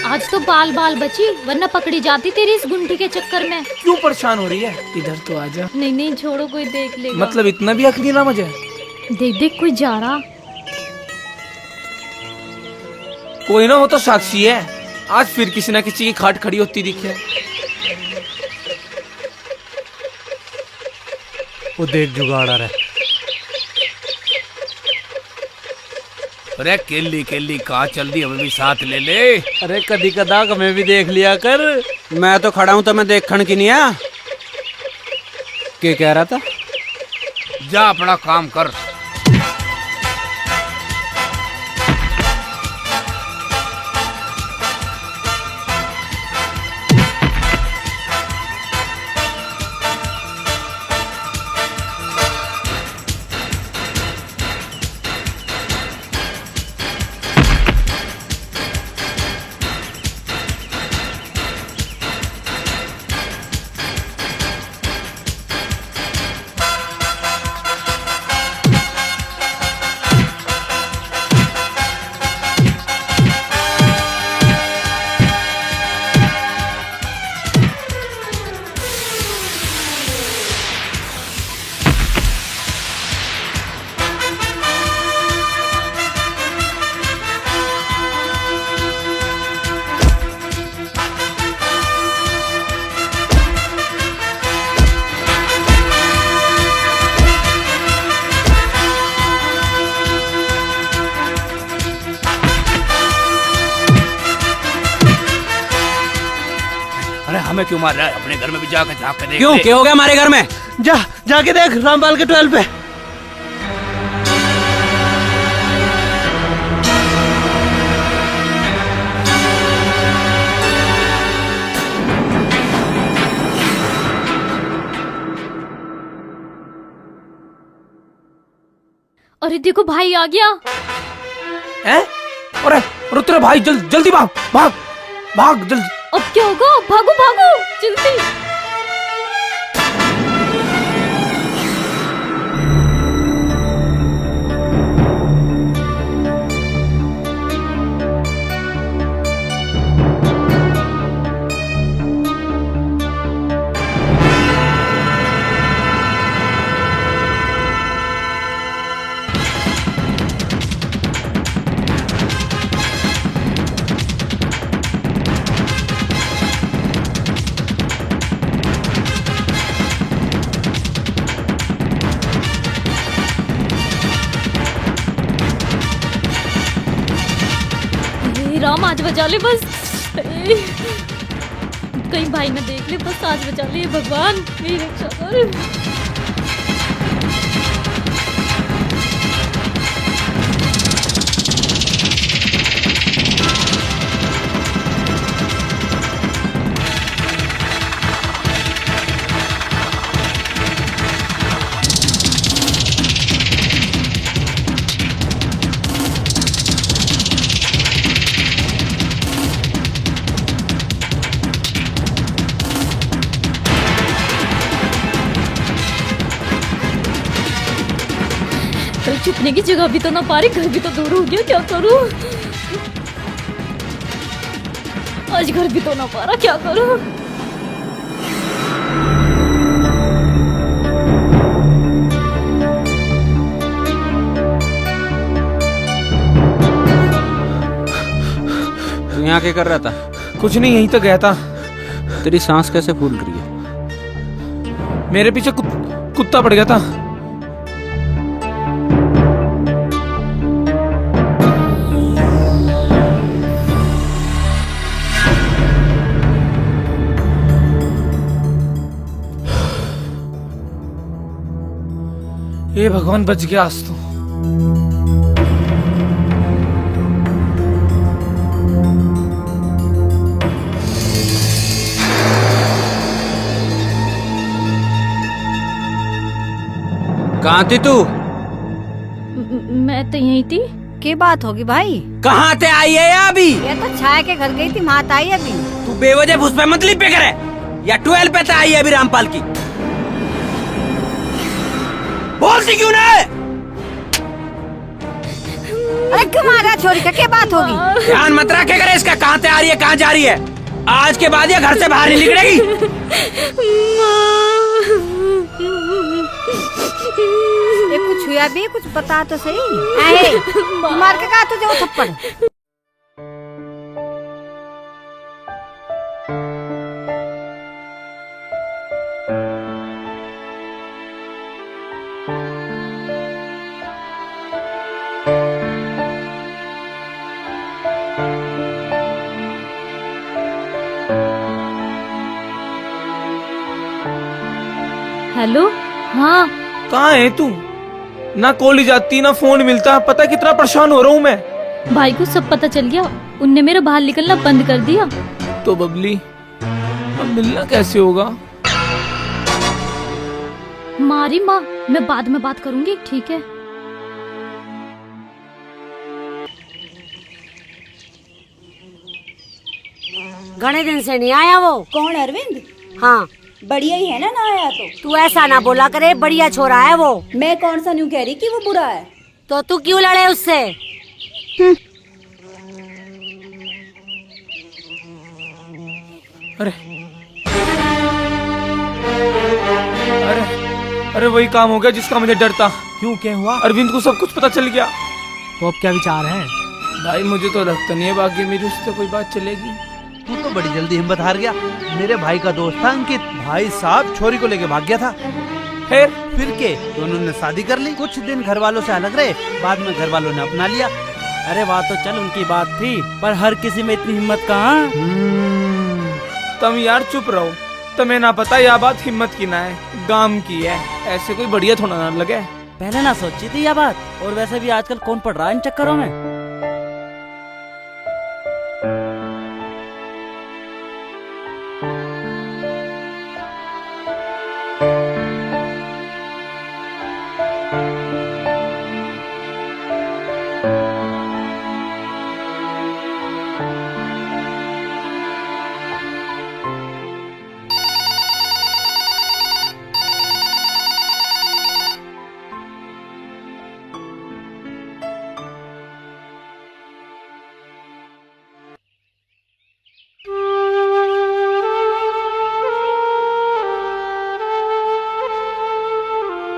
S7: आज तो बाल बची, वरना पकड़ी जाती तेरी इस गुंठी के चक्कर में।
S5: क्यों परेशान हो रही है? इधर तो आजा।
S7: नहीं छोड़ो, कोई देख लेगा।
S5: मतलब इतना भी अकली ना मजा।
S7: देख कोई जा रहा।
S5: कोई ना हो तो साक्षी है। आज फिर किसी ना किसी की खाट खड़ी होती दिखे।
S10: वो देख जुगाड़ा रहा।
S8: अरे केली केली कहाँ चल दी, हमें भी साथ ले ले।
S6: अरे कदी कदा हमें भी देख लिया कर।
S2: मैं तो खड़ा हूं तो मैं देखने की नहीं है। क्या कह रहा था?
S8: जा अपना काम कर। हमें क्यों मार रहा है? अपने घर में भी जाकर झाँक के देख।
S2: क्यों? क्या हो गया हमारे घर में?
S6: जाके देख रामपाल के 12 पे।
S7: अरे देखो भाई आ गया।
S5: हैं? अरे तेरा भाई जल्दी भाग जल्दी।
S7: अब क्या होगा? भागो जल्दी। राम आज बचा ले बस। कहीं भाई ना देख ले, बस आज बचा ले भगवान, मेरी रक्षा कर। छुपने की जगह भी तो ना पा रही, घर भी तो दूर हो गया, क्या करूं? आज घर भी तो ना पा रहा, क्या करूं?
S2: तू यहाँ क्या कर रहा था?
S5: कुछ नहीं, यहीं तो गया था।
S2: तेरी सांस कैसे फूल रही है?
S5: मेरे पीछे कुत्ता पड़ गया था, हे भगवान, बच गया आज तो।
S2: कहाँ थी तू?
S4: मैं तो यही थी।
S11: क्या बात होगी भाई?
S2: कहाँ ते आई है अभी?
S11: ये तो छाया के घर गई थी, मात आई अभी।
S2: तू बेवजह भूस पे मत पे करे, या 12 पे तो आई है अभी रामपाल की। बोलती क्यों ना है?
S11: अरे क्यों मारा छोरी का? क्या बात होगी?
S2: ध्यान मत रखे करे इसका, कहाँ से आ रही है कहाँ जा रही है। आज के बाद ये घर से बाहर नहीं निकलेगी।
S11: ये कुछ हुआ भी, कुछ बता तो सही। आहे, मार के कहा तुझे वो थप्पड़?
S7: हेलो। हाँ,
S5: कहाँ है तू? ना कॉलेज जाती ना फोन मिलता, पता है कितना परेशान हो रहा हूँ मैं।
S7: भाई को सब पता चल गया, उनने मेरा बाहर निकलना बंद कर दिया।
S5: तो बबली, अब मिलना कैसे होगा?
S7: मारी माँ, मैं बाद में बात करूंगी, ठीक है?
S11: घने दिन से नहीं आया वो।
S4: कौन, अरविंद?
S11: हाँ,
S4: बढ़िया ही है ना, ना आया तो।
S11: तू ऐसा ना बोला करे, बढ़िया छोरा है वो।
S4: मैं कौन सा न्यू कह रही कि वो बुरा है?
S11: तो तू क्यों लड़े उससे?
S5: अरे अरे अरे, वही काम हो गया जिसका मुझे डर था।
S10: क्यों, क्या हुआ?
S5: अरविंद को सब कुछ पता चल गया।
S10: तो अब क्या विचार है?
S5: भाई मुझे तो लगता नहीं है बाकी मेरी उससे कोई बात चलेगी।
S6: तू तो बड़ी जल्दी हिम्मत हार गया। मेरे भाई का दोस्त था अंकित, भाई साहब छोरी को लेके भाग गया था। फिर के दोनों ने शादी कर ली। कुछ दिन घर वालों से अलग रहे, बाद में घर वालों ने अपना लिया।
S15: अरे बात तो चल उनकी बात थी, पर हर किसी में इतनी हिम्मत कहाँ।
S5: तुम यार चुप रहो, तुम्हें ना पता यह बात हिम्मत की ना है, गाम की है। ऐसे कोई बढ़िया थोड़ा ना लगे।
S15: पहले ना सोची थी यह बात, और वैसे भी आजकल कौन पड़ रहा है इन चक्करों में।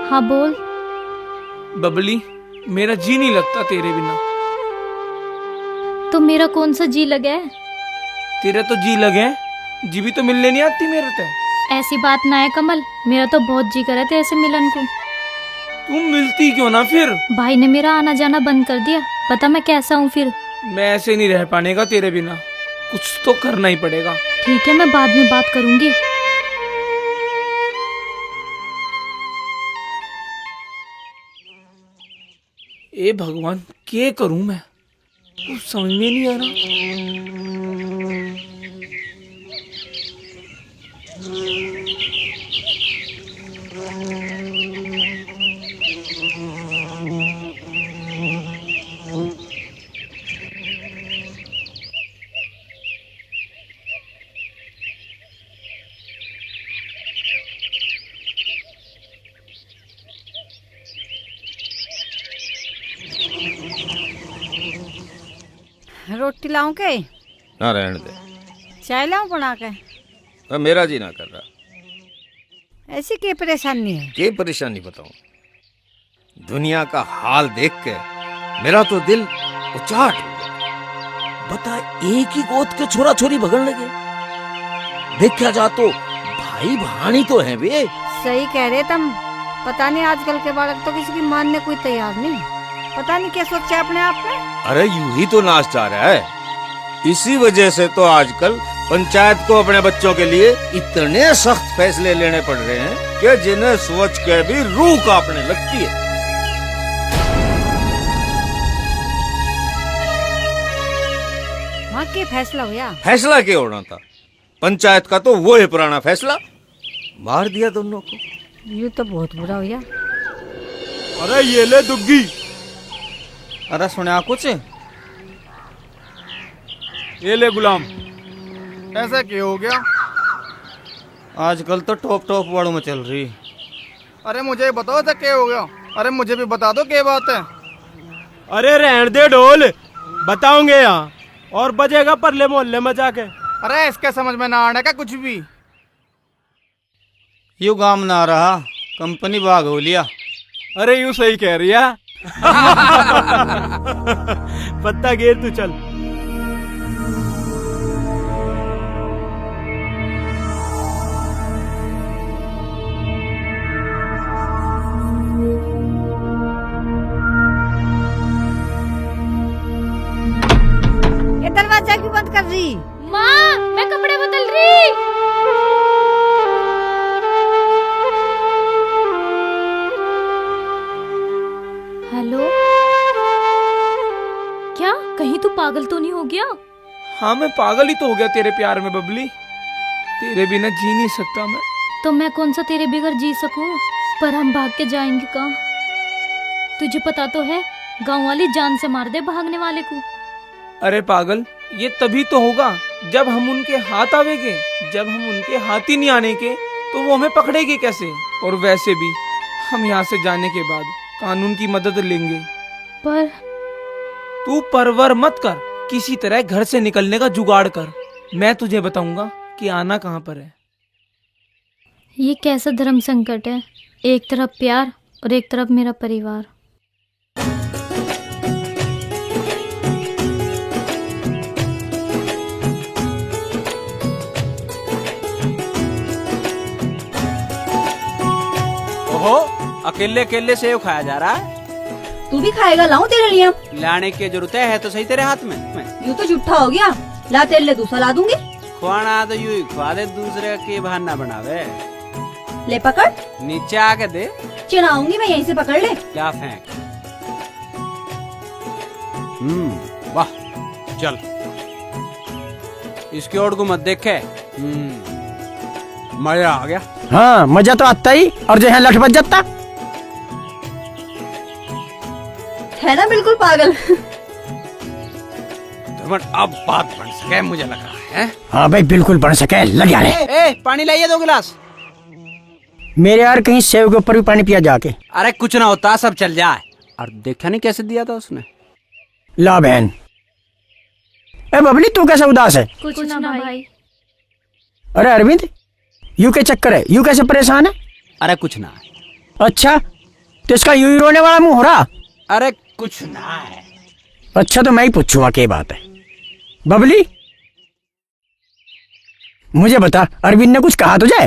S7: हाँ बोल।
S5: बबली, मेरा जी नहीं लगता तेरे बिना।
S7: तो मेरा कौन सा जी लगे है?
S5: तेरा तो जी लगे, जी भी तो मिलने नहीं आती मेरे से।
S7: ऐसी बात ना है कमल, मेरा तो बहुत जी करे थे ऐसे मिलन को।
S5: तुम मिलती क्यों ना फिर?
S7: भाई ने मेरा आना जाना बंद कर दिया, पता मैं कैसा हूँ फिर।
S5: मैं ऐसे नहीं रह पाने का तेरे बिना, कुछ तो करना ही पड़ेगा।
S7: ठीक है, मैं बाद में बात करूंगी।
S5: ए भगवान, क्या करूं मैं, कुछ समझ में नहीं आ रहा।
S11: रोटी लाऊं के?
S8: ना रहने दे।
S11: चाय लाऊं बना के?
S8: अब मेरा जी ना कर रहा।
S11: ऐसी क्या परेशानी है?
S8: क्या परेशानी बताऊं? दुनिया का हाल देख के मेरा तो दिल उचाट हो गया। बता, एक ही गोद के छोरा छोरी भगन लगे। देखा जा तो भाई भाणी तो है बे।
S11: सही कह रहे तुम। पता नहीं आजकल के बालक तो किसी की मानने कोई तैयार नहीं। पता नहीं क्या सोचा अपने आप में।
S8: अरे यूं ही तो नाच जा रहा है। इसी वजह से तो आजकल पंचायत को अपने बच्चों के लिए इतने सख्त फैसले लेने पड़ रहे हैं कि जिन्हें सोच के भी रूह कांपने लगती है।
S11: हाँ के फैसला हुआ?
S8: फैसला क्या होना था? पंचायत का तो वो है पुराना फैसला, मार दिया दोनों को।
S11: ये तो बहुत बुरा हुआ।
S3: अरे ये ले दुग्गी। अरे सुना कुछ? ये ले गुलाम।
S16: ऐसा क्यों हो गया?
S3: आजकल तो टॉप वालों में चल रही।
S16: अरे मुझे बताओ ऐसा क्या हो गया? अरे मुझे भी बता दो क्या बात है।
S6: अरे रहने दे ढोल, बताओगे यहाँ और बजेगा परले मोहल्ले में जाके।
S16: अरे इसके समझ में ना आने का कुछ भी।
S3: यू काम ना रहा, कंपनी भाग हो लिया।
S6: अरे यूं सही कह रही है। पत्ता घेर तू चल।
S11: ये दरवाजा क्यों बंद कर रही?
S7: माँ, मैं कपड़े बदल रही। हेलो, क्या कहीं तू पागल तो नहीं हो गया?
S5: हाँ मैं पागल ही तो हो गया तेरे प्यार में बबली। तेरे बिना जी नहीं सकता मैं।
S7: तो मैं कौन सा तेरे बगैर जी सकूं? पर हम भाग के जाएंगे कहाँ? तुझे पता तो है, गांव वाले जान से मार दे भागने वाले को।
S5: अरे पागल, ये तभी तो होगा जब हम उनके हाथ आवेंगे। जब हम उनके हाथ ही नहीं आने के तो वो हमें पकड़ेगी कैसे? और वैसे भी हम यहाँ से जाने के बाद कानून की मदद लेंगे।
S7: पर
S5: तू परवर मत कर, किसी तरह घर से निकलने का जुगाड़ कर। मैं तुझे बताऊंगा कि आना कहाँ पर है।
S7: ये कैसा धर्म संकट है? एक तरफ प्यार और एक तरफ मेरा परिवार।
S2: ओहो, अकेले अकेले सेव खाया जा रहा है।
S4: तू भी खाएगा? लाऊं तेरे लिए?
S2: लाने की जरूरत है तो सही तेरे हाथ में।
S4: यूँ तो झूठा हो गया। ला तेरे लिए दूसरा ला दूंगी।
S2: खुआना तो यूं ही खुआ दे, दूसरे के बहाना बनावे।
S4: ले पकड़।
S2: नीचे आके दे।
S4: चिढ़ाऊंगी मैं, यहीं से पकड़ ले।
S2: क्या फेंक। वाह, चल इसकी ओर को मत देखे। मजा आ गया।
S1: हाँ मजा तो आता ही, और जो है लठ बच जाता
S4: है ना, बिल्कुल पागल।
S2: अब बात बन सके मुझे लग रहा है।
S1: हाँ भाई बिल्कुल बन सके, लग जा रहे।
S2: पानी लाइए 2 गिलास।
S1: मेरे यार कहीं सेव के ऊपर भी पानी पिया जाके।
S2: अरे कुछ ना होता, सब चल जाए। और देखा नहीं कैसे दिया था उसने।
S1: ला बहन। ए बबली तू कैसा उदास है?
S7: कुछ ना भाई।
S1: अरे अरविंद, यू के चक्कर है? यू कैसे परेशान है?
S2: अरे कुछ ना।
S1: अच्छा तो इसका यूं ही रोने वाला मुंह हो रहा?
S2: अरे कुछ ना है।
S1: अच्छा तो मैं ही पूछूंगा क्या बात है। बबली मुझे बता, अरविंद ने कुछ कहा तुझे?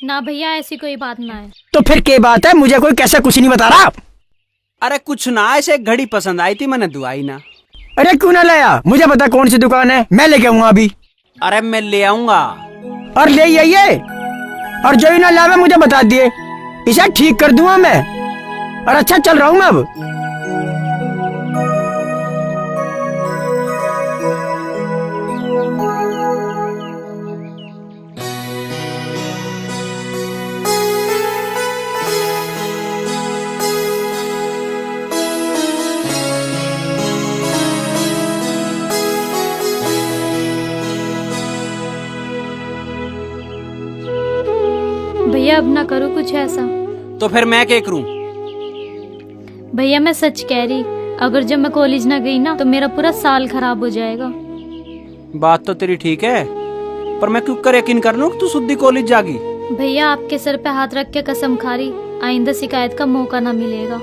S7: ना भैया, ऐसी कोई बात ना है।
S1: तो फिर क्या बात है? मुझे कोई कैसे कुछ नहीं बता रहा?
S2: अरे कुछ ना, ऐसे एक घड़ी पसंद आई थी, मैंने दुआई ना।
S1: अरे क्यों ना लाया? मुझे बता कौन सी दुकान है, मैं लेके आऊंगा अभी।
S2: अरे मैं ले आऊंगा।
S1: और ले आइए, और जो ही ना लावे मुझे बता दिए, इसे ठीक कर दूंगा मैं। और अच्छा चल रहा हूँ मैं अब।
S7: भैया अब ना करो कुछ ऐसा।
S2: तो फिर मैं क्या करूं?
S7: भैया मैं सच कह रही, अगर जब मैं कॉलेज ना गई ना तो मेरा पूरा साल खराब हो जाएगा।
S2: बात तो तेरी ठीक है, पर मैं क्यों कर यकीन कर लूं कि तू सुद्दी कॉलेज जागी।
S7: भैया आपके सर पे हाथ रख के कसम खा रही, आइंदा शिकायत का मौका ना मिलेगा।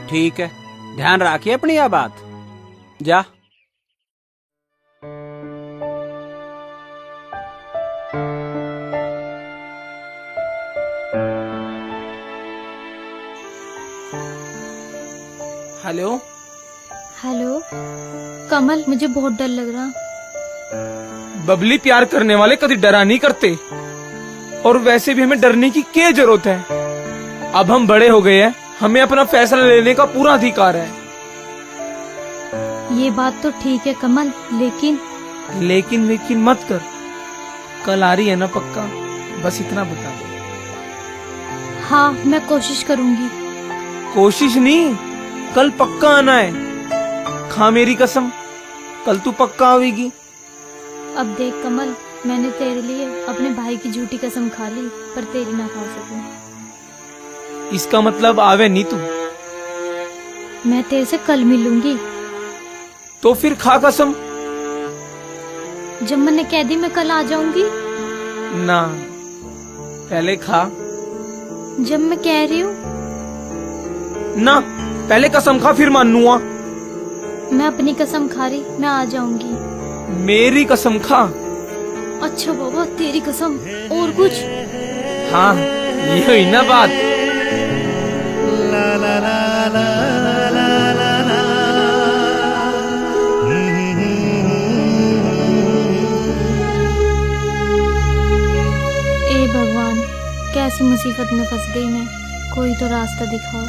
S2: ठीक है, ध्यान रखिए अपनी यह बात। जा।
S5: हेलो।
S7: हेलो कमल, मुझे बहुत डर लग रहा।
S5: बबली, प्यार करने वाले कभी डरा नहीं करते, और वैसे भी हमें डरने की क्या जरूरत है? अब हम बड़े हो गए हैं, हमें अपना फैसला लेने का पूरा अधिकार है।
S7: ये बात तो ठीक है कमल, लेकिन
S5: लेकिन मत कर। कल आ रही है ना पक्का? बस इतना बता दे।
S7: हाँ, मैं कोशिश करूंगी।
S5: कोशिश नहीं, कल पक्का आना है। खा मेरी कसम, कल तू पक्का आवेगी।
S7: अब देख कमल, मैंने तेरे लिए अपने भाई की झूठी कसम खा ली, पर तेरी ना खा सकूं।
S5: इसका मतलब आवे नहीं तू?
S7: मैं तेरे से कल मिलूंगी।
S5: तो फिर खा कसम।
S7: जब मैंने कह दी मैं कल आ जाऊंगी।
S5: ना, पहले खा।
S7: जब मैं कह रही हूँ
S5: ना, पहले कसम खा फिर मानूंगा।
S7: मैं अपनी कसम खा रही, मैं आ जाऊंगी।
S5: मेरी कसम खा।
S7: अच्छा बाबा, तेरी कसम। और कुछ?
S5: हाँ, ये हुई ना बात।
S7: ए भगवान, कैसी मुसीबत में फंस गई मैं। कोई तो रास्ता दिखाओ।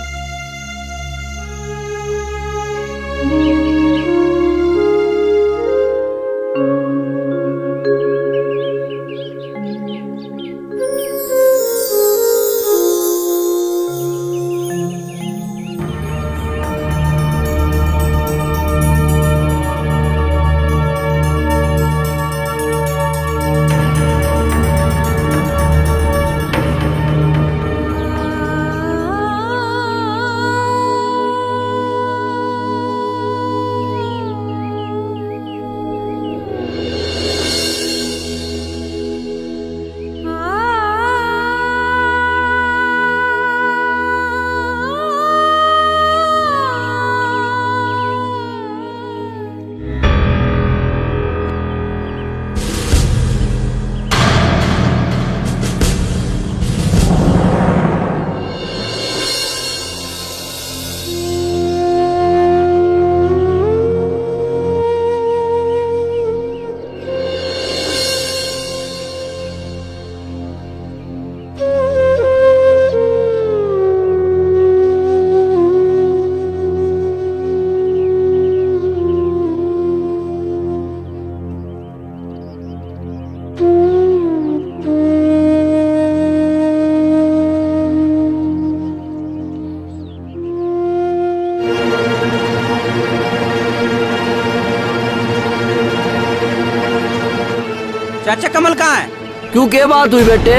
S2: चाचा कमल कहाँ है?
S13: क्यों, क्या बात हुई बेटे?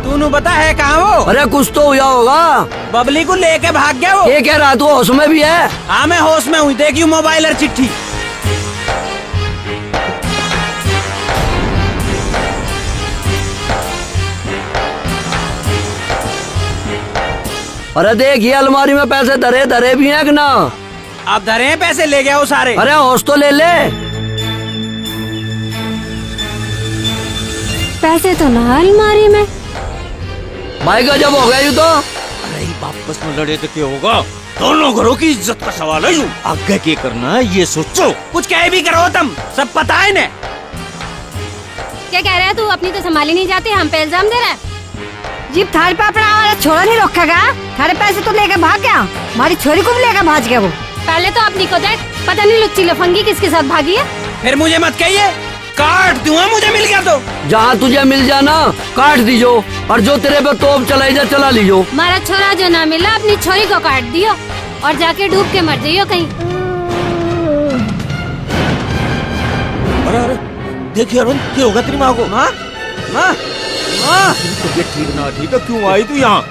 S2: तूने बता है कहाँ वो?
S13: अरे कुछ तो हुआ होगा।
S2: बबली को लेके भाग गया वो।
S13: ये कह रहा तू होश में भी है?
S2: हाँ, मैं होश में हूँ। देखियो मोबाइल और चिट्ठी।
S13: अरे देख, ये अलमारी में पैसे धरे भी हैं कि ना?
S2: आप धरे हैं पैसे? ले गया वो सारे।
S13: अरे होश तो ले ले।
S4: पैसे तो ना अलमारी में।
S13: भाई का जब हो गया यू तो।
S8: अरे वापस में लड़े तो क्या होगा? दोनों घरों की इज्जत का सवाल है। यूं आगे क्या करना है ये सोचो।
S2: कुछ कह भी करो तुम, सब पता है ने।
S7: क्या कह रहा है तू? अपनी तो संभाली नहीं जाती, हम पे इल्जाम दे रहा है।
S11: जीप थारे पे अपना हमारा छोरा नहीं रोकेगा। थारे पैसे तो लेकर भाग गया, हमारी छोरी को भी लेकर भाग गया वो।
S7: पहले तो अपनी को देख, पता नहीं लुच्ची लफंगी किसके साथ भागी है।
S2: फिर मुझे मत कहिए, काट दूंगा मुझे मिल गया तो।
S13: जहाँ तुझे मिल जाना काट दीजो, और जो तेरे पे तोप चलाई जा चला लीजो।
S7: हमारा छोरा जो ना मिला, अपनी छोरी को काट दियो और जाके डूब के मर जाइयो कहीं।
S8: अरे देखिए अरुण, क्या होगा तेरी माँ को?
S2: माँ माँ माँ,
S8: तबीयत ठीक ना थी तो क्यों आई तू यहाँ?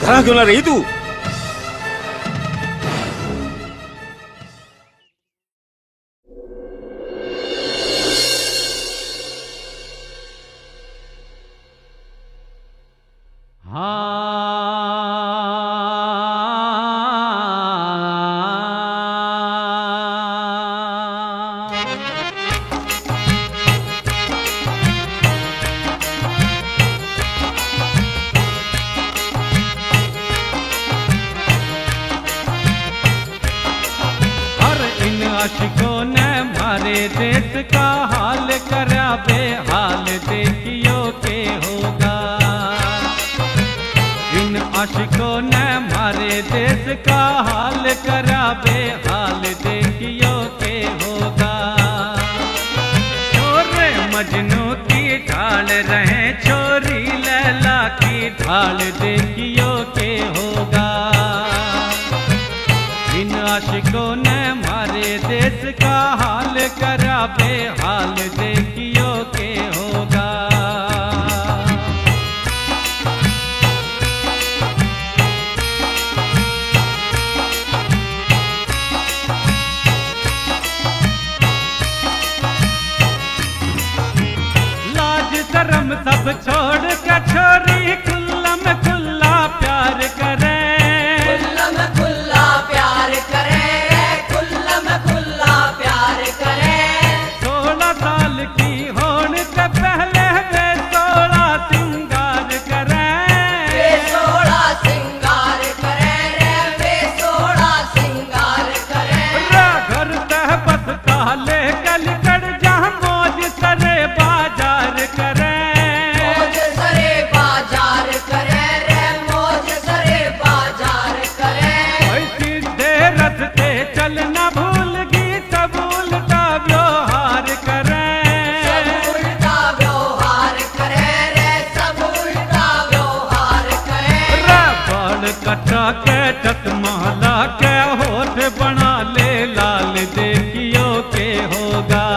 S8: घर क्यों ना रही तू?
S17: आशिकों ने मारे देश का हाल करा बेहाल, देखियो के होगा। इन आशिकों ने मारे देश का हाल करा बेहाल देखियो के होगा। छोरे मजनू की ढाल रहे छोरी लैला की ढाल देखियो के होगा। इन आशिकों ने मारे देश का हाल करा बेहाल देखियो के होगा। लाज शर्म सब छोड़ के छोरी खुल्लम खुल्ला प्यार करे।
S14: खुल्लम खुल्ला प्यार करे, खुल्लम खुल्ला प्यार करे।
S17: 16 साल की होने से पहले वे 16 सिंगार करे।
S14: वे 16 सिंगार करे रे, वे 16 सिंगार करे।
S17: घर तह बस काले कल कर जहाँ मौज सरे बाजार करे।
S14: मौज सरे बाजार करे रे, मौज सरे बाजार करे।
S17: सीधे रस्ते चलना भूल गई सब उल्टा व्यवहार करे।
S14: सब उल्टा व्यवहार करे रे, सब उल्टा व्यवहार करे।
S17: बाल कटा के चतमाला के होठ बना ले लाल देखियो के होगा।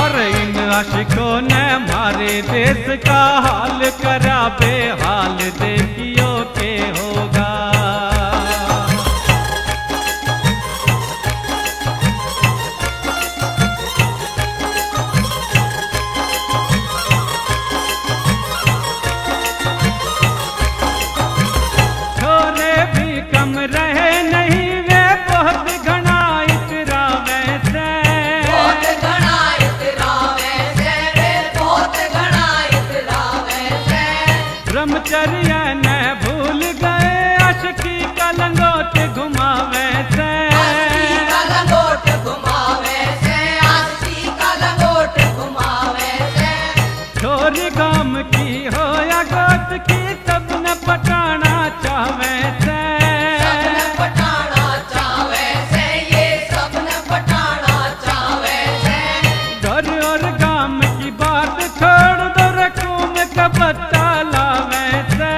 S17: और इन आशिकों ने मारे देश का हाल करा बेहाल देखियो के होगा। छोरे भी कम रहे नहीं वे बहुत घना इतरा वैसे।
S14: बहुत घना इतरा वैसे रे, बहुत घना इतरा वैसे।
S17: ब्रह्मचर्य न भूल गए अशकी का लंगोट घुमावे से।
S14: आस्ती का लंगोट घुमावे से, आस्ती का लंगोट घुमावे से।
S17: छोरी गाम की हो या गोत की सब न पटाना चावे से।
S14: सब न पटाना चावे से, ये सब न पटाना चावे से।
S17: घर और गाम की बात छोड़ दो रकूम का बत्ता लावे से।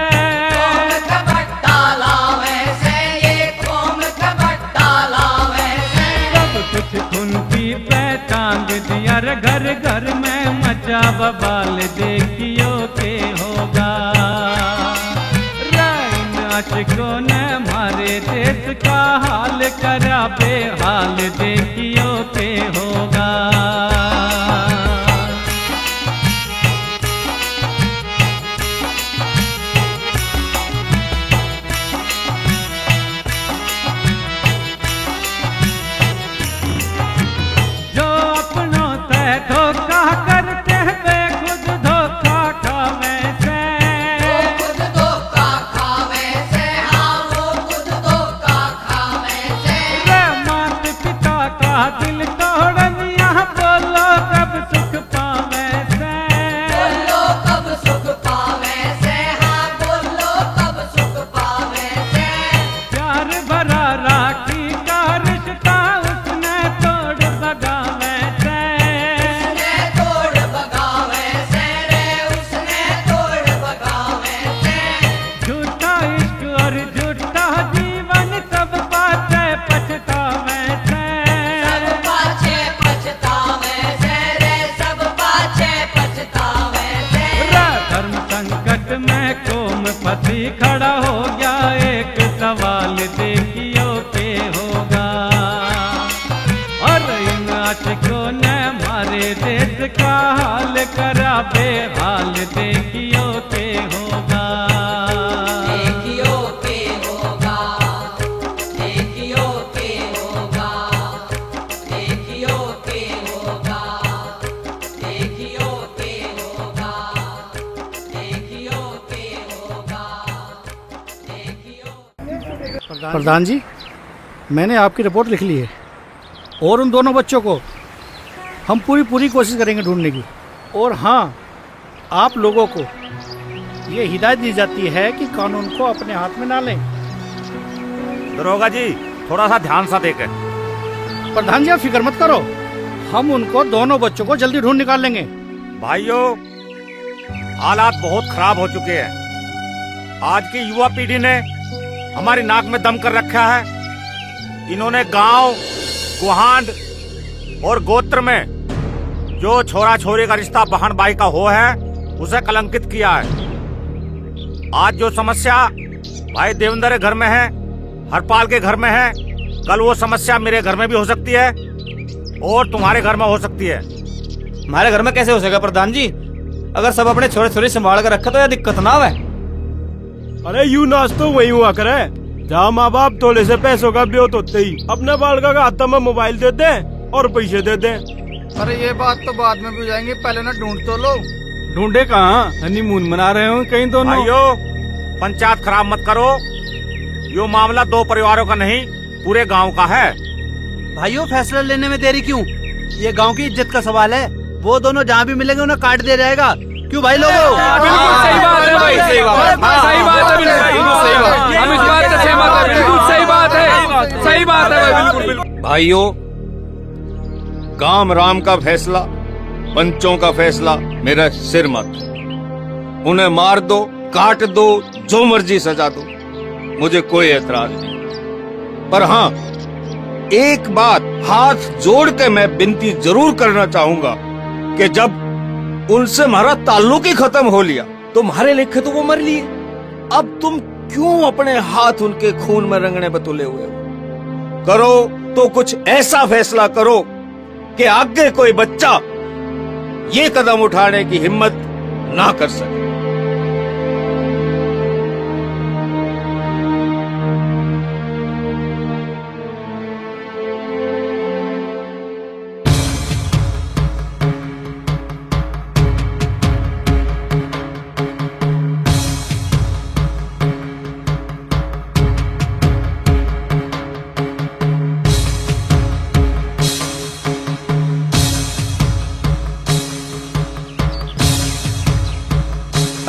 S14: कौम का बट्टा लावे से, ये कौम का बट्टा लावे से।
S17: सब कुछ खुनती पे टांग दिया रे घर घर में मचा बबाल देखियो के होगा। इन आशिकों ने मारे देश का हाल करा बेहाल देखियो के होगा। जो अपनों से धोखा करते वे खुद धोखा खावे से।
S14: वो खुद धोखा खावे से, हाँ वो खुद धोखा खावे से।
S17: वे मात पिता का दिल तोड़निया बोलो कब सुख पावे से।
S14: बोलो कब सुख पावे से, हाँ बोलो कब सुख पावे से।
S17: प्यार भरा राखी का रिश्ता उसने तोड़ बगावे से।
S14: उसने तोड़ बगावे से रे, उसने तोड़ बगावे से।
S17: झूठा इश्क और झूठा जीवन सब बातें पछतावे से।
S14: सब पाछे पछतावे से रे, सब पाछे पछतावे से।
S17: धर्म संकट में कौम फंसी खड़ा हो गया एक सवाल देखियो के होगा। और इन आशिकों ने मारे देश का हाल करा बेहाल देखियो के होगा।
S14: देखियो के होगा, देखियो के होगा, देखियो के होगा, देखियो के होगा, देखियो के होगा, देखियो।
S10: प्रधान जी, मैंने आपकी रिपोर्ट लिख ली है और उन दोनों बच्चों को हम पूरी कोशिश करेंगे ढूंढने की। और हाँ, आप लोगों को ये हिदायत दी जाती है कि कानून को अपने हाथ में ना लें।
S3: दरोगा जी थोड़ा सा ध्यान सा देखें।
S10: प्रधान जी आप फिक्र मत करो, हम उनको दोनों बच्चों को जल्दी ढूंढ निकाल लेंगे।
S3: भाइयों हालात बहुत खराब हो चुके हैं। आज की युवा पीढ़ी ने हमारी नाक में दम कर रखा है। इन्होंने गांव, गुहांड और गोत्र में जो छोरा छोरी का रिश्ता बहन भाई का हो है उसे कलंकित किया है। आज जो समस्या भाई देवेंद्र के घर में है, हरपाल के घर में है, कल वो समस्या मेरे घर में भी हो सकती है और तुम्हारे घर में हो सकती है।
S9: हमारे घर में कैसे हो सकेगा प्रधान जी? अगर सब अपने छोरे छोरी संभाल कर रखा तो यह दिक्कत ना है।
S18: अरे यू नाच तो वही हुआ करे जहाँ माँ बाप थोड़े से पैसों का ब्योत होते ही अपने बालका का हाथ में मोबाइल दे दे और पैसे दे दे।
S16: अरे ये बात तो बाद में भी हो जाएंगे, पहले ना ढूंढ तो लो।
S18: ढूंढे कहाँ, हनीमून मना रहे हो कहीं दोनों।
S3: भाइयों पंचायत खराब मत करो, यो मामला दो परिवारों का नहीं पूरे गांव का है।
S6: भाइयों फैसला लेने में देरी क्यों? ये गांव की इज्जत का सवाल है। वो दोनों जहाँ भी मिलेंगे उन्हें काट दिया जाएगा। क्यों भाई लोगों?
S18: बिल्कुल सही बात है भाई, सही बात है, सही बात है, बिल्कुल सही बात। हम इस बात से सहमत हैं, बिल्कुल सही बात है, सही बात है भाई, बिल्कुल बिल्कुल।
S8: भाइयों काम राम का फैसला, पंचों का फैसला मेरा सिर मत। उन्हें मार दो, काट दो, जो मर्जी सजा दो, मुझे कोई एतराज नहीं। पर हाँ एक बात हाथ जोड़ के मैं विनती जरूर करना चाहूंगा कि जब उनसे हमारा ताल्लुक ही खत्म हो लिया तो तुम्हारे लेखे तो वो मर लिए, अब तुम क्यों अपने हाथ उनके खून में रंगने पे तुले हुए हो? करो तो कुछ ऐसा फैसला करो कि आगे कोई बच्चा ये कदम उठाने की हिम्मत ना कर सके।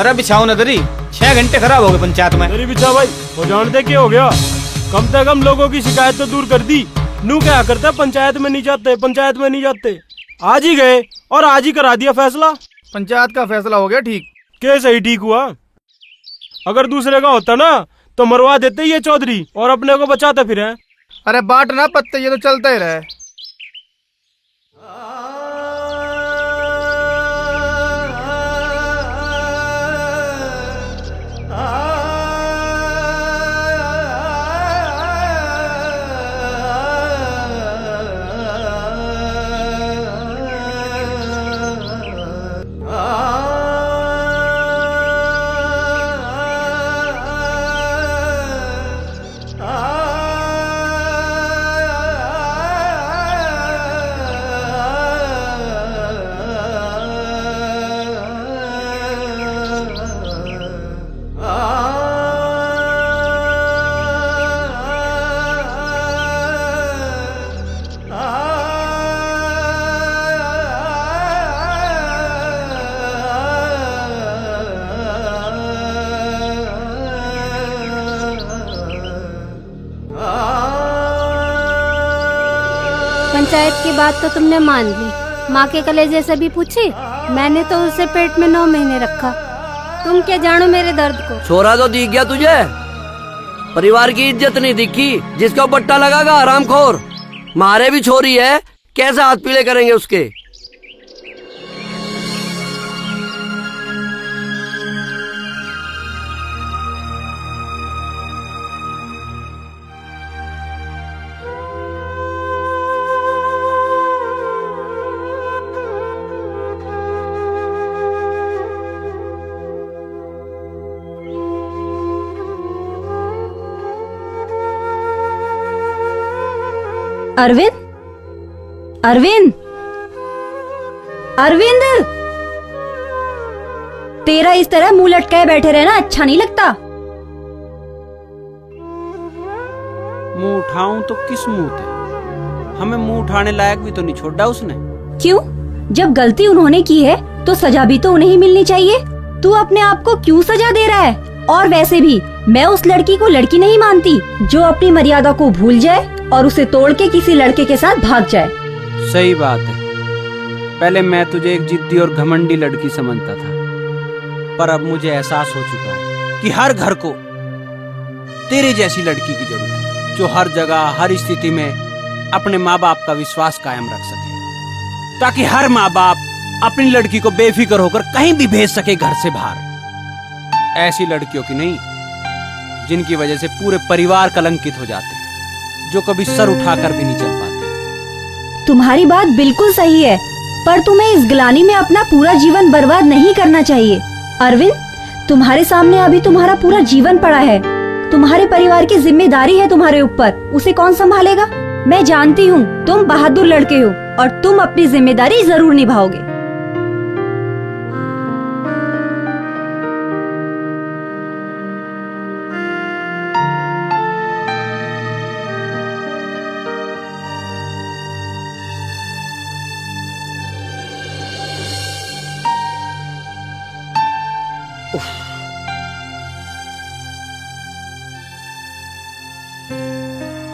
S9: अरे बिछाओ नदरी, 6 घंटे खराब हो गए पंचायत में।
S18: अरे बिछा भाई हो जानते क्या हो गया, कम से कम लोगों की शिकायत तो दूर कर दी। नू क्या करते पंचायत में नहीं जाते, पंचायत में नहीं जाते, आज ही गए और आज ही करा दिया फैसला।
S16: पंचायत का फैसला हो गया ठीक।
S18: कैसे ही ठीक हुआ? अगर दूसरे का होता ना तो मरवा देते ये चौधरी और अपने को बचाते फिर।
S16: अरे बाट ना पत्ते, ये तो चलता ही रहे।
S7: पंचायत की बात तो तुमने मान ली, माँ के कलेजे से भी पूछी। मैंने तो उसे पेट में 9 महीने रखा। तुम क्या जानो मेरे दर्द को।
S13: छोरा तो दिख गया तुझे, परिवार की इज्जत नहीं दिखी। जिसका पट्टा लगागा हरामखोर। मारे भी छोरी है, कैसे हाथ पीले करेंगे उसके।
S4: अरविंद, अरविंद, अरविंद, तेरा इस तरह मुंह लटकाए बैठे रहना अच्छा नहीं लगता।
S2: मुंह उठाऊं तो किस मुंह से? हमें मुंह उठाने लायक भी तो नहीं छोड़ा उसने।
S4: क्यों? जब गलती उन्होंने की है तो सजा भी तो उन्हें ही मिलनी चाहिए। तू अपने आप को क्यों सजा दे रहा है? और वैसे भी मैं उस लड़की को लड़की नहीं मानती जो अपनी मर्यादा को भूल जाए और उसे तोड़ के किसी लड़के के साथ भाग जाए।
S2: सही बात है। पहले मैं तुझे एक जिद्दी और घमंडी लड़की समझता था, पर अब मुझे एहसास हो चुका है कि हर घर को तेरे जैसी लड़की की जरूरत है, जो हर जगह हर स्थिति में अपने माँ बाप का विश्वास कायम रख सके, ताकि हर माँ बाप अपनी लड़की को बेफिक्र होकर कहीं भी भेज सके घर से बाहर। ऐसी लड़कियों की नहीं जिनकी वजह से पूरे परिवार कलंकित हो जाते हैं, जो कभी सर उठाकर भी नहीं चल पाते।
S4: तुम्हारी बात बिल्कुल सही है, पर तुम्हें इस ग्लानि में अपना पूरा जीवन बर्बाद नहीं करना चाहिए। अरविंद, तुम्हारे सामने अभी तुम्हारा पूरा जीवन पड़ा है। तुम्हारे परिवार की जिम्मेदारी है तुम्हारे ऊपर, उसे कौन संभालेगा? मैं जानती हूँ तुम बहादुर लड़के हो और तुम अपनी जिम्मेदारी जरूर निभाओगे।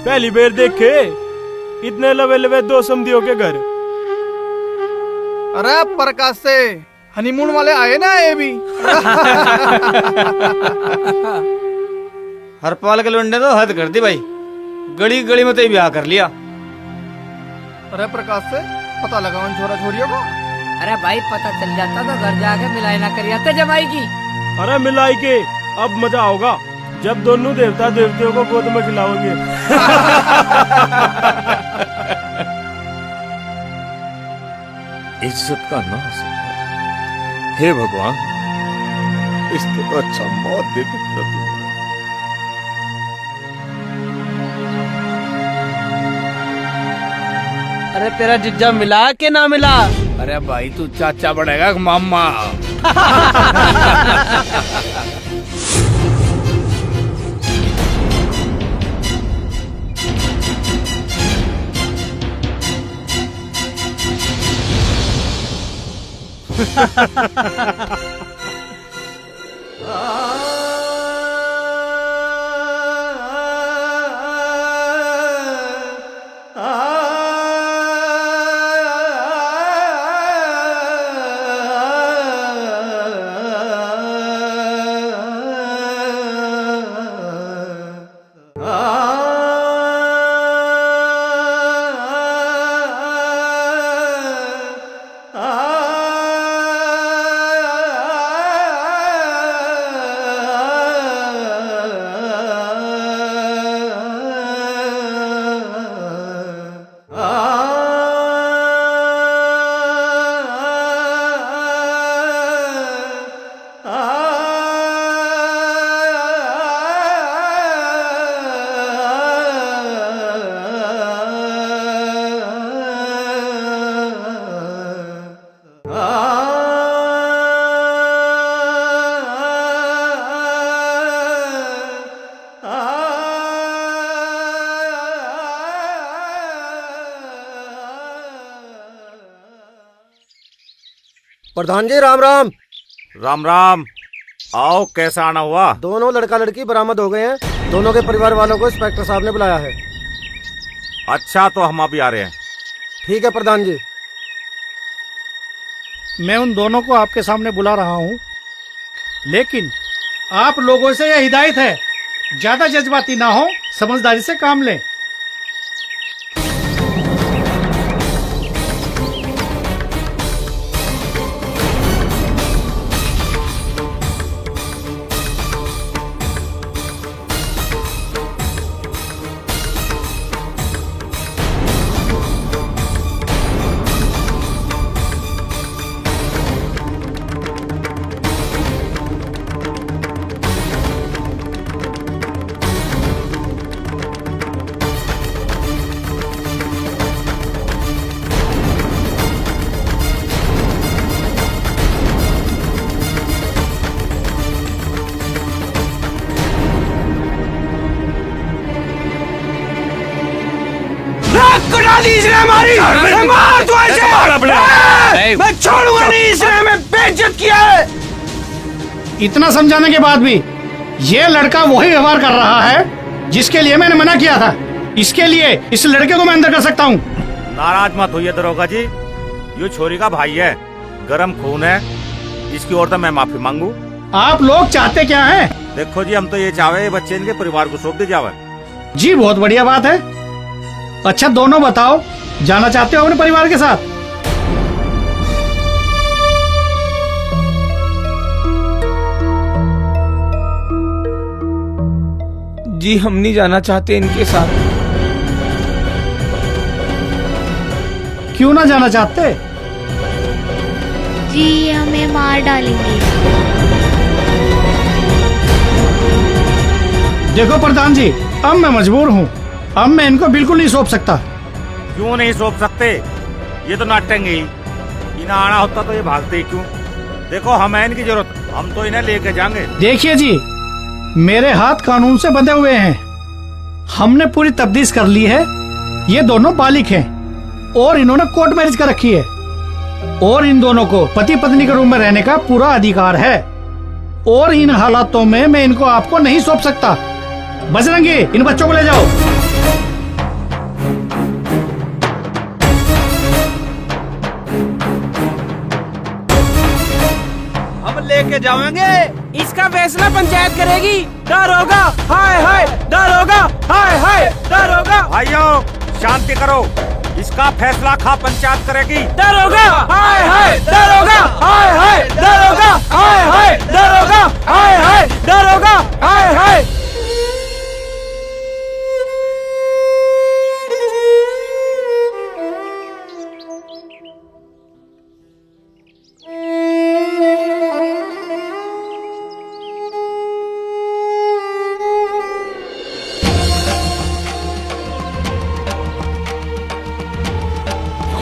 S18: पहली बार देखे इतने लवे लवे दो समधियों के घर।
S16: अरे प्रकाश से हनीमून वाले आए ना ये भी।
S3: हरपाल के लुंडे तो हद कर दी भाई, गली गली में तो ही ब्याह कर लिया।
S16: अरे प्रकाश से पता लगा उन छोरा छोरियों को।
S11: अरे भाई पता चल जाता तो घर जाके मिलाई ना करिए तो जमाई की।
S18: अरे मिलाई के अब मजा आओगा जब दोनों देवता देवतियों को गोद में खिलाओगे।
S8: इज्जत का नाश। हे भगवान, इससे तो अच्छा मौत दे दो।
S6: अरे तेरा जिज्जा मिला के ना मिला?
S8: अरे भाई तू चाचा बढ़ेगा मामा।
S19: प्रधान जी राम राम।
S8: राम राम। आओ, कैसा आना हुआ?
S19: दोनों लड़का लड़की बरामद हो गए हैं। दोनों के परिवार वालों को इंस्पेक्टर साहब ने बुलाया है।
S8: अच्छा, तो हम अभी आ रहे हैं।
S19: ठीक है प्रधान जी।
S10: मैं उन दोनों को आपके सामने बुला रहा हूँ, लेकिन आप लोगों से यह हिदायत है, ज्यादा जज्बाती ना हो, समझदारी से काम लें।
S1: मार तू ऐसे। मैं छोड़ूंगा नहीं, इसने हमें बेइज्जत किया है।
S20: इतना समझाने के बाद भी ये लड़का वही व्यवहार कर रहा है जिसके लिए मैंने मना किया था। इसके लिए इस लड़के को मैं अंदर कर सकता हूँ।
S8: नाराज मत होइए दरोगा जी, ये छोरी का भाई है, गरम खून है, इसकी ओर तो मैं माफी मांगू।
S20: आप लोग चाहते क्या हैं?
S8: देखो जी, हम तो ये चाहे ये बच्चे इनके परिवार को सौंप दे जावे।
S20: जी बहुत बढ़िया बात है। अच्छा दोनों बताओ, जाना चाहते हो अपने परिवार के साथ?
S5: जी हम नहीं जाना चाहते इनके साथ।
S20: क्यों ना जाना चाहते?
S7: जी ये हमें मार डालेंगे।
S20: देखो प्रधान जी, अब मैं मजबूर हूँ, अब मैं इनको बिल्कुल नहीं सौंप सकता।
S8: क्यों नहीं सौंप सकते? ये तो नाटेंगे ही। इन्हें आना होता तो ये भागते ही क्यों? देखो हमें इनकी जरूरत, हम तो इन्हें लेके जाएंगे।
S20: देखिए जी, मेरे हाथ कानून से बंधे हुए हैं। हमने पूरी तफ्तीश कर ली है, ये दोनों बालिग हैं और इन्होंने कोर्ट मैरिज कर रखी है और इन दोनों को पति पत्नी के रूम में रहने का पूरा अधिकार है और इन हालातों में मैं इनको आपको नहीं सौंप सकता। बजरंगी, इन बच्चों को ले जाओ।
S2: हम लेके जाएंगे, इसका फैसला पंचायत करेगी। डर होगा, हाय हाय डर होगा, हाय हाय डर होगा।
S8: भाइयों शांति करो, इसका फैसला खा पंचायत करेगी।
S2: डर होगा, हाय हाय डर होगा, हाय हाय डर होगा, हाय हाय डर होगा, हाय हाय डर होगा, हाय हाय।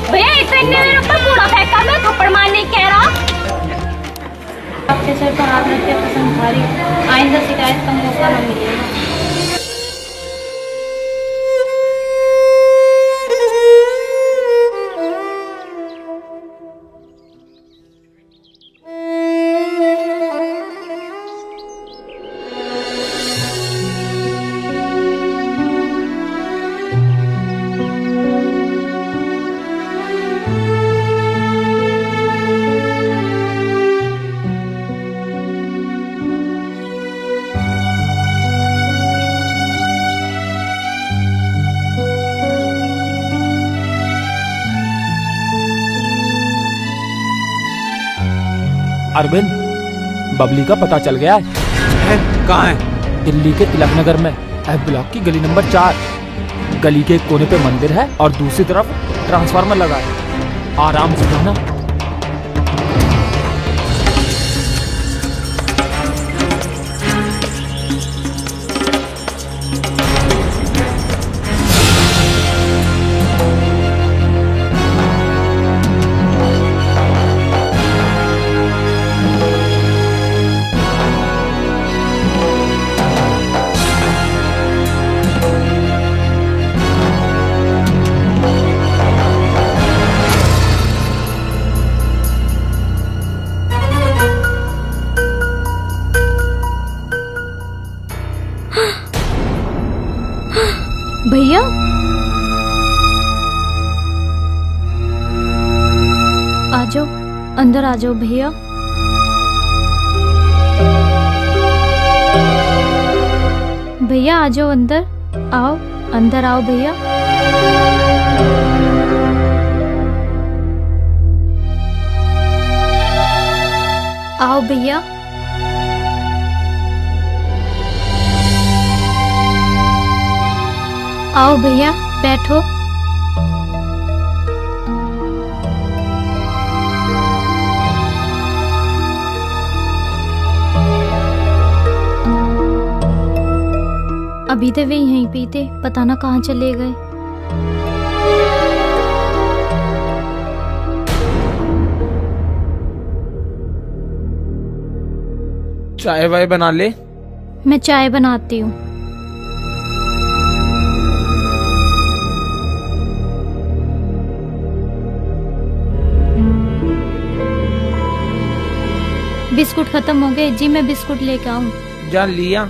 S7: भैया इसने मेरे ऊपर कूड़ा फेंका, मैं थप्पड़ मारने कह रहा। आपके सर पर हाथ रख के कसम खा रही, आइंदा शिकायत का मौका न मिलेगा।
S9: अरविंद, बबली का पता चल गया है।
S2: कहाँ है?
S9: दिल्ली के तिलक नगर में एफ ब्लॉक की गली नंबर 4। गली के एक कोने पे मंदिर है और दूसरी तरफ ट्रांसफार्मर लगा है। आराम से जाना।
S7: भैया आ जाओ, अंदर आ जाओ भैया। भैया आ जाओ अंदर, आओ अंदर आओ भैया। आओ भैया। आओ भैया बैठो। अभी तो वे यहीं पे थे, पता ना कहाँ चले गए।
S5: चाय वाय बना ले।
S7: मैं चाय बनाती हूँ। बिस्कुट खत्म हो गए जी, मैं बिस्कुट लेके आऊँ?
S5: जा लिया।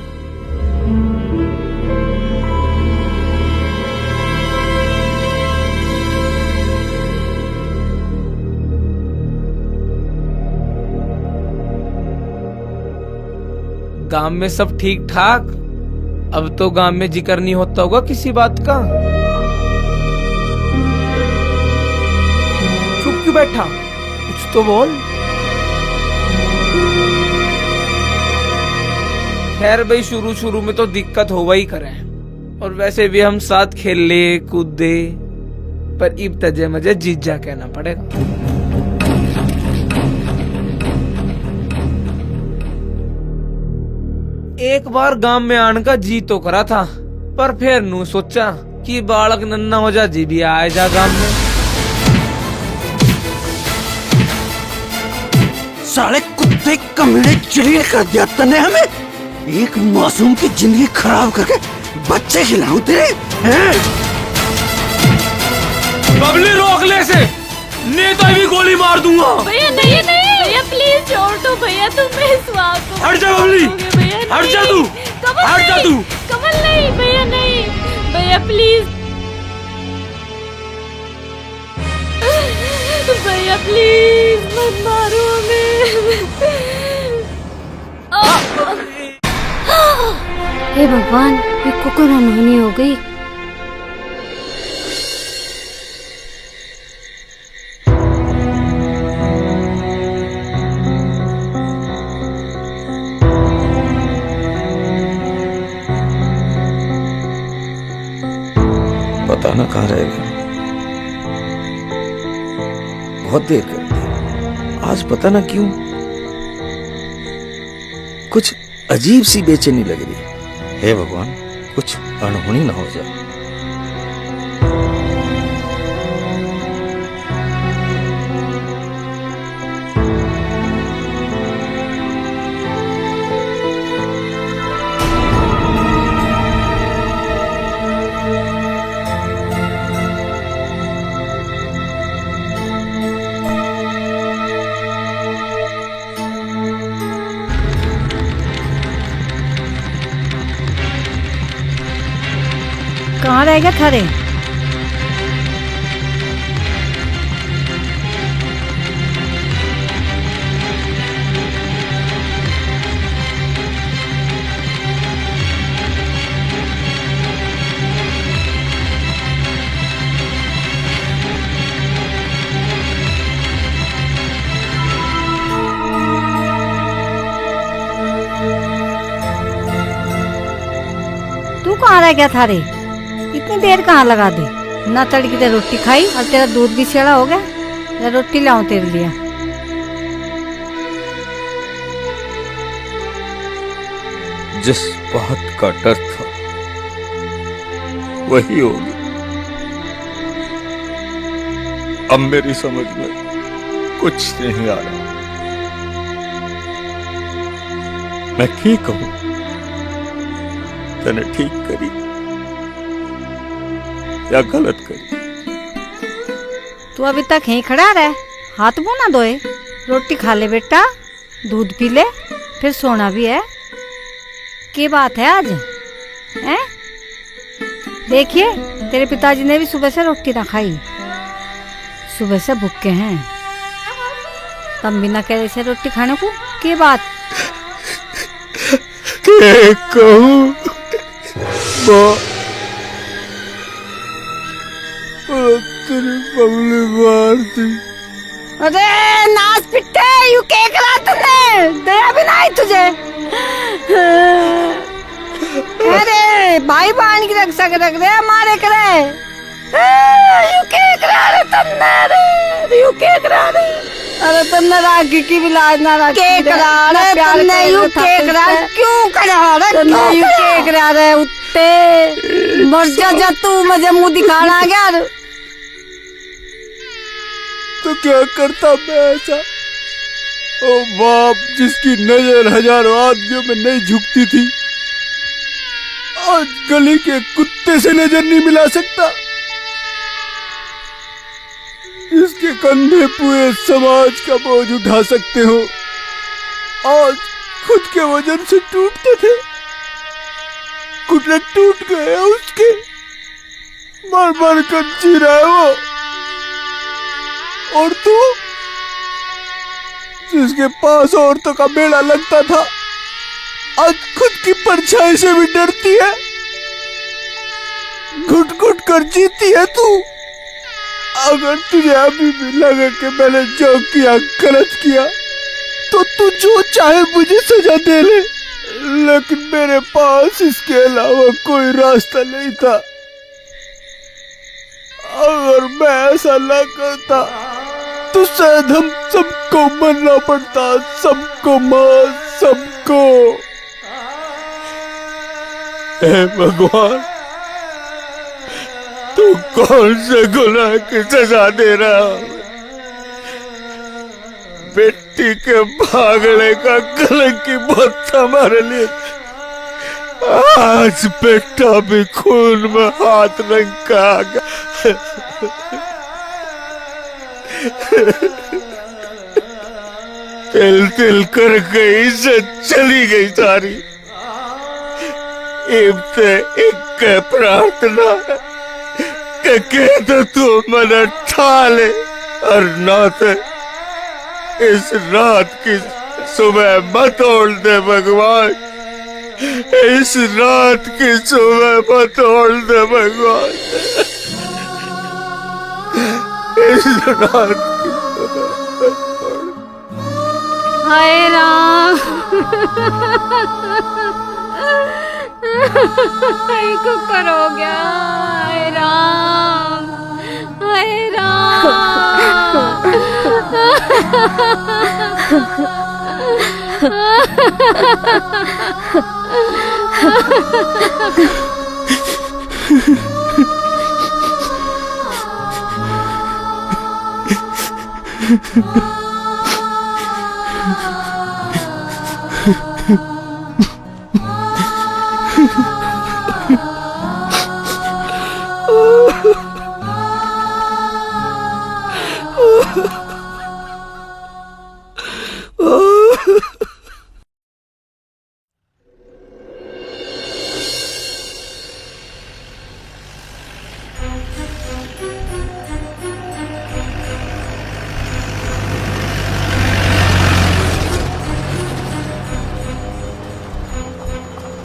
S5: गांव में सब ठीक ठाक? अब तो गांव में जिक्र नहीं होता होगा किसी बात का? चुप क्यों बैठा, कुछ तो बोल। खैर भाई, शुरू शुरू में तो दिक्कत होगा ही करे, और वैसे भी हम साथ खेल ले कूदे, पर इब तजे मजे जीजा कहना पड़ेगा। एक बार गांव में आने का जी तो करा था, पर फिर नू सोचा कि बालक नन्ना हो जा, जी भी आए जा गांव में।
S21: साले कुत्ते कमीने चिड़िया कर दिया तने हमें। एक मासूम की जिंदगी खराब करके बच्चे खिलाऊं तेरे, हैं?
S5: बबली रोक ले से, नहीं तो भी गोली मार दूंगा।
S7: भैया नहीं नहीं भैया, प्लीज छोड़ दो भैया, तुम मेरे स्वाद को
S5: हट जा बबली, हट जा तू, हट जा तू।
S7: कमल नहीं भैया, नहीं भैया प्लीज, भैया प्लीज मत मारो हमें। हे भगवान, ये कुकुर अनहोनी हो गई।
S8: पता ना कहाँ रहेगा, बहुत देर कर दी। आज पता ना क्यों कुछ अजीब सी बेचैनी लग रही है। हे भगवान, कुछ अनहोनी ना हो जाए।
S11: कहाँ रह गया थारे? तू कहाँ रह गया थारे? इतनी देर कहाँ लगा दी? ना तड़की ते रोटी खाई और तेरा दूध भी छेड़ा हो गया। या रोटी लाऊं तेरे लिए?
S8: जिस बात का डर था वही हो गया। अब मेरी समझ में कुछ नहीं आ रहा। मैं ठीक हूं, तने ठीक करी या गलत करी?
S11: तू अभी तक यहीं खड़ा रहे, हाथ मुंह ना धोए, रोटी खा ले बेटा, दूध पी ले, फिर सोना भी है। क्या बात है आज, हैं? देखिए तेरे पिताजी ने भी सुबह से रोटी ना खाई, सुबह से भूखे हैं, तब बिना कह से रोटी खाने को क्या बात?
S21: कहूं बबली मारती।
S11: अरे नाच पिट्टे, यू क्या करा तूने? दया भी नहीं तुझे। अरे भाई बहन की रक्षा रख दे, मारे करे। यू क्या करा रे तन्ने रे, यू क्या करा रे? अरे तन्ने राखी की भी लाज ना रखी। क्या करा रे तन्ने, यू क्या करा? क्यों करा रे? क्यों यू क्या करा रे? उत्ते मर जा तू, मुझे मुंह दिखाना यार।
S21: तो क्या करता मैं ऐसा? ओ बाप, जिसकी नजर हजारों आदमियों में नहीं झुकती थी, आज गली के कुत्ते से नजर नहीं मिला सकता। इसके कंधे पूरे समाज का बोझ उठा सकते हो, आज खुद के वजन से टूटते थे, घुटने टूट गए उसके, मर मर कर जी रहा है वो। और तू जिसके पास औरतों का मेला लगता था, आज खुद की परछाई से भी डरती है, घुट घुट कर जीती है तू। अगर तुझे अभी भी लगे कि मैंने जो किया गलत किया, तो तू जो चाहे मुझे सजा दे ले, लेकिन मेरे पास इसके अलावा कोई रास्ता नहीं था। अगर मैं ऐसा न करता तो शायद हम सबको मरना पड़ता, सबको मार, सबको। हे भगवान, तू कौन से गुनाह की सजा दे रहा? बेटी के भागने का कलंकी बहुत हमारे लिए। आज बेटा भी खून में हाथ रंगा आ गया। तिल तिल कर गई से चली गई सारी। इब्ते एक प्रार्थना के तो तू मन ठा ले, और ना तो इस रात की सुबह मत तोड़ दे भगवान, इस रात की सुबह मत तोड़ दे भगवान, इस रात की
S11: हाय राम। कुकर हो गया। हाय राम, हाय राम।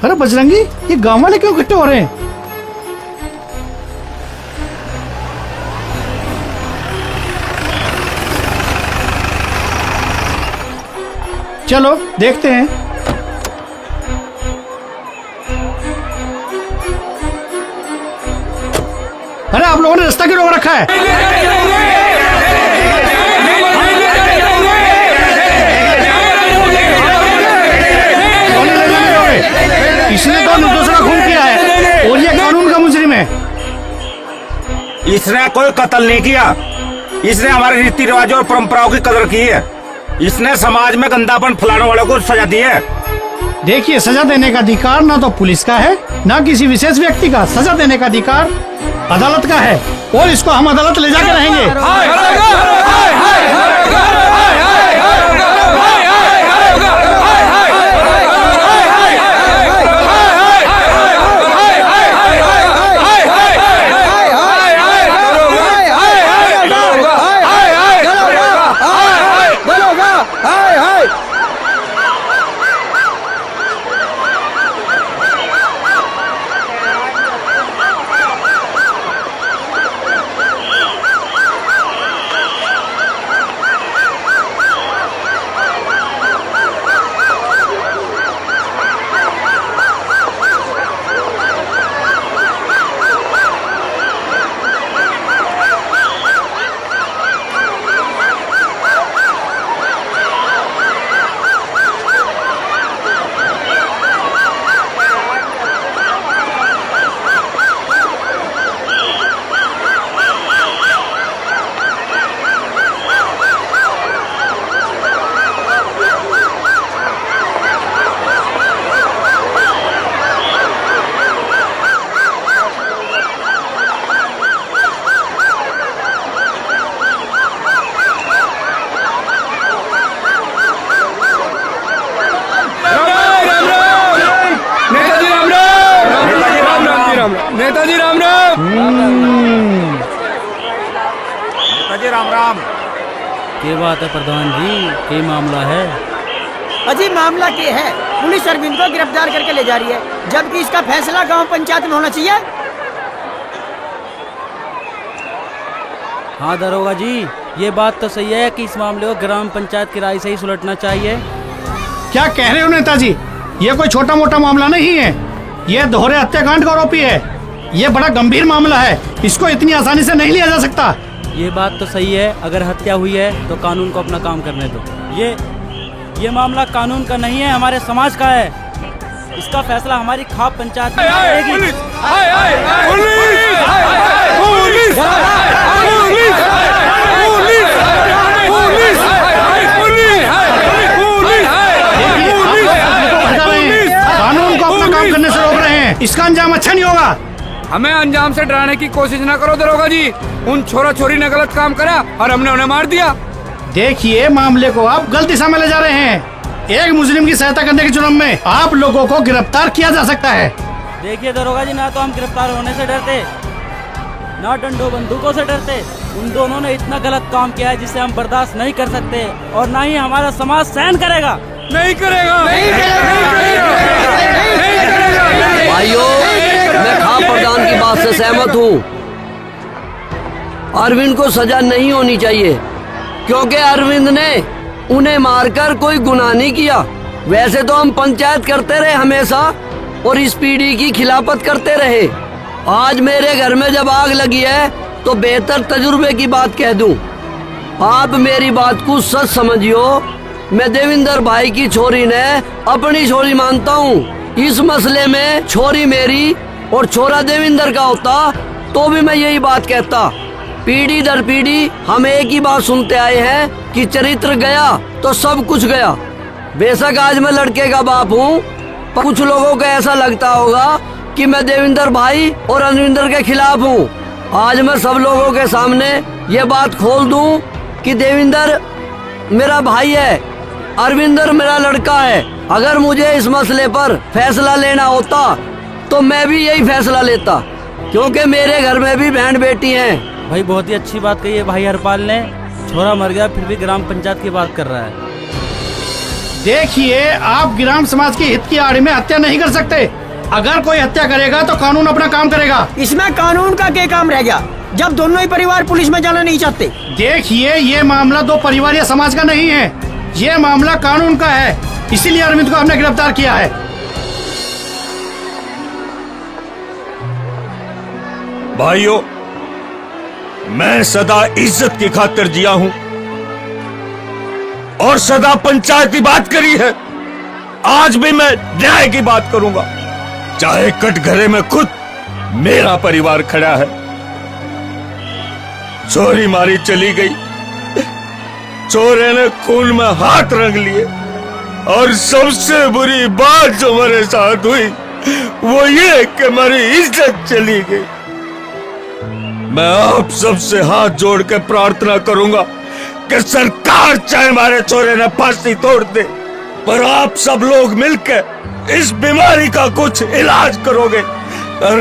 S20: अरे बजरंगी, ये गांव वाले क्यों इकट्ठे हो रहे हैं? चलो देखते हैं। अरे आप लोगों ने रास्ता क्यों रोक रखा है? इसने तो निर्दोषों का खून किया है और ये कानून का मुजरिम है।
S8: इसने कोई कत्ल नहीं किया, इसने हमारे रीति रिवाजों और परंपराओं की कदर की है। इसने समाज में गंदापन फैलाने वालों को सजा दी है।
S20: देखिए, सजा देने का अधिकार ना तो पुलिस का है ना किसी विशेष व्यक्ति का। सजा देने का अधिकार अदालत का है और इसको हम अदालत ले जाकर रहेंगे।
S3: नेताजी राम राम। नेताजी राम राम।
S15: क्या बात है प्रधान जी, क्या मामला है?
S1: अजी मामला क्या है, पुलिस अरविंद को गिरफ्तार करके ले जा रही है, जबकि इसका फैसला गांव पंचायत में होना चाहिए।
S15: हाँ दरोगा जी, ये बात तो सही है कि इस मामले को ग्राम पंचायत की राय से ही सुलझना चाहिए।
S20: क्या कह रहे हो नेताजी? ये कोई छोटा मोटा मामला नहीं है, ये दोहरे हत्याकांड का आरोपी है। ये बड़ा गंभीर मामला है, इसको इतनी आसानी से नहीं लिया जा सकता।
S15: ये बात तो सही है, अगर हत्या हुई है तो कानून को अपना काम करने दो। ये मामला कानून का नहीं है, हमारे समाज का है। इसका फैसला हमारी खाप पंचायत में करेगी।
S20: कानून को अपना काम करने से रोक रहे हैं, इसका अंजाम अच्छा नहीं होगा।
S3: हमें अंजाम से डराने की कोशिश न करो दरोगा जी। उन छोरा छोरी ने गलत काम करा और हमने उन्हें मार दिया।
S20: देखिए, मामले को आप गलत दिशा में ले जा रहे हैं। एक मुस्लिम की सहायता करने के जुर्म में आप लोगों को गिरफ्तार किया जा सकता है।
S15: देखिए दरोगा जी, ना तो हम गिरफ्तार होने से डरते, ना डंडों बंदूकों से डरते। उन दोनों ने इतना गलत काम किया है जिसे हम बर्दाश्त नहीं कर सकते, और ना ही हमारा समाज सहन करेगा।
S3: नहीं करेगा।
S13: भाइयों, मैं खाप प्रधान की बात से सहमत हूँ। अरविंद को सजा नहीं होनी चाहिए, क्योंकि अरविंद ने उन्हें मारकर कोई गुनाह नहीं किया। वैसे तो हम पंचायत करते रहे हमेशा, और इस पीढ़ी की खिलाफत करते रहे। आज मेरे घर में जब आग लगी है तो बेहतर तजुर्बे की बात कह दूं। आप मेरी बात को सच समझियो, मैं देविंदर भाई की छोरी ने अपनी छोरी मानता हूँ। इस मसले में छोरी मेरी और छोरा देविंदर का होता तो भी मैं यही बात कहता। पीढ़ी दर पीढ़ी हम एक ही बात सुनते आए हैं कि चरित्र गया तो सब कुछ गया। बेशक आज मैं लड़के का बाप हूँ, पर कुछ लोगों को ऐसा लगता होगा कि मैं देविंदर भाई और अरविंदर के खिलाफ हूँ। आज मैं सब लोगों के सामने ये बात खोल दूं कि देविंदर मेरा भाई है, अरविंदर मेरा लड़का है। अगर मुझे इस मसले पर फैसला लेना होता तो मैं भी यही फैसला लेता, क्योंकि मेरे घर में भी बहन बेटी हैं।
S15: भाई बहुत ही अच्छी बात कही है भाई हरपाल ने। छोरा मर गया फिर भी ग्राम पंचायत की बात कर रहा है।
S20: देखिए, आप ग्राम समाज के हित की आड़ में हत्या नहीं कर सकते। अगर कोई हत्या करेगा तो कानून अपना काम करेगा।
S1: इसमें कानून का क्या काम रह गया, जब दोनों ही परिवार पुलिस में जाना नहीं चाहते?
S20: देखिए, ये मामला दो परिवार या समाज का नहीं है, ये मामला कानून का है। इसीलिए अरविंद को हमने गिरफ्तार किया है।
S8: भाइयों, मैं सदा इज्जत की खातिर जिया हूं और सदा पंचायत की बात करी है। आज भी मैं न्याय की बात करूंगा, चाहे कटघरे में खुद मेरा परिवार खड़ा है। चोरी मारी चली गई, चोरे ने खून में हाथ रंग लिए, और सबसे बुरी बात जो मेरे साथ हुई वो ये कि मेरी इज्जत चली गई। मैं आप सबसे हाथ जोड़ के प्रार्थना करूंगा कि सरकार चाहे मारे चोरे ने फांसी तोड़ दे, पर आप सब लोग मिलकर इस बीमारी का कुछ इलाज करोगे, और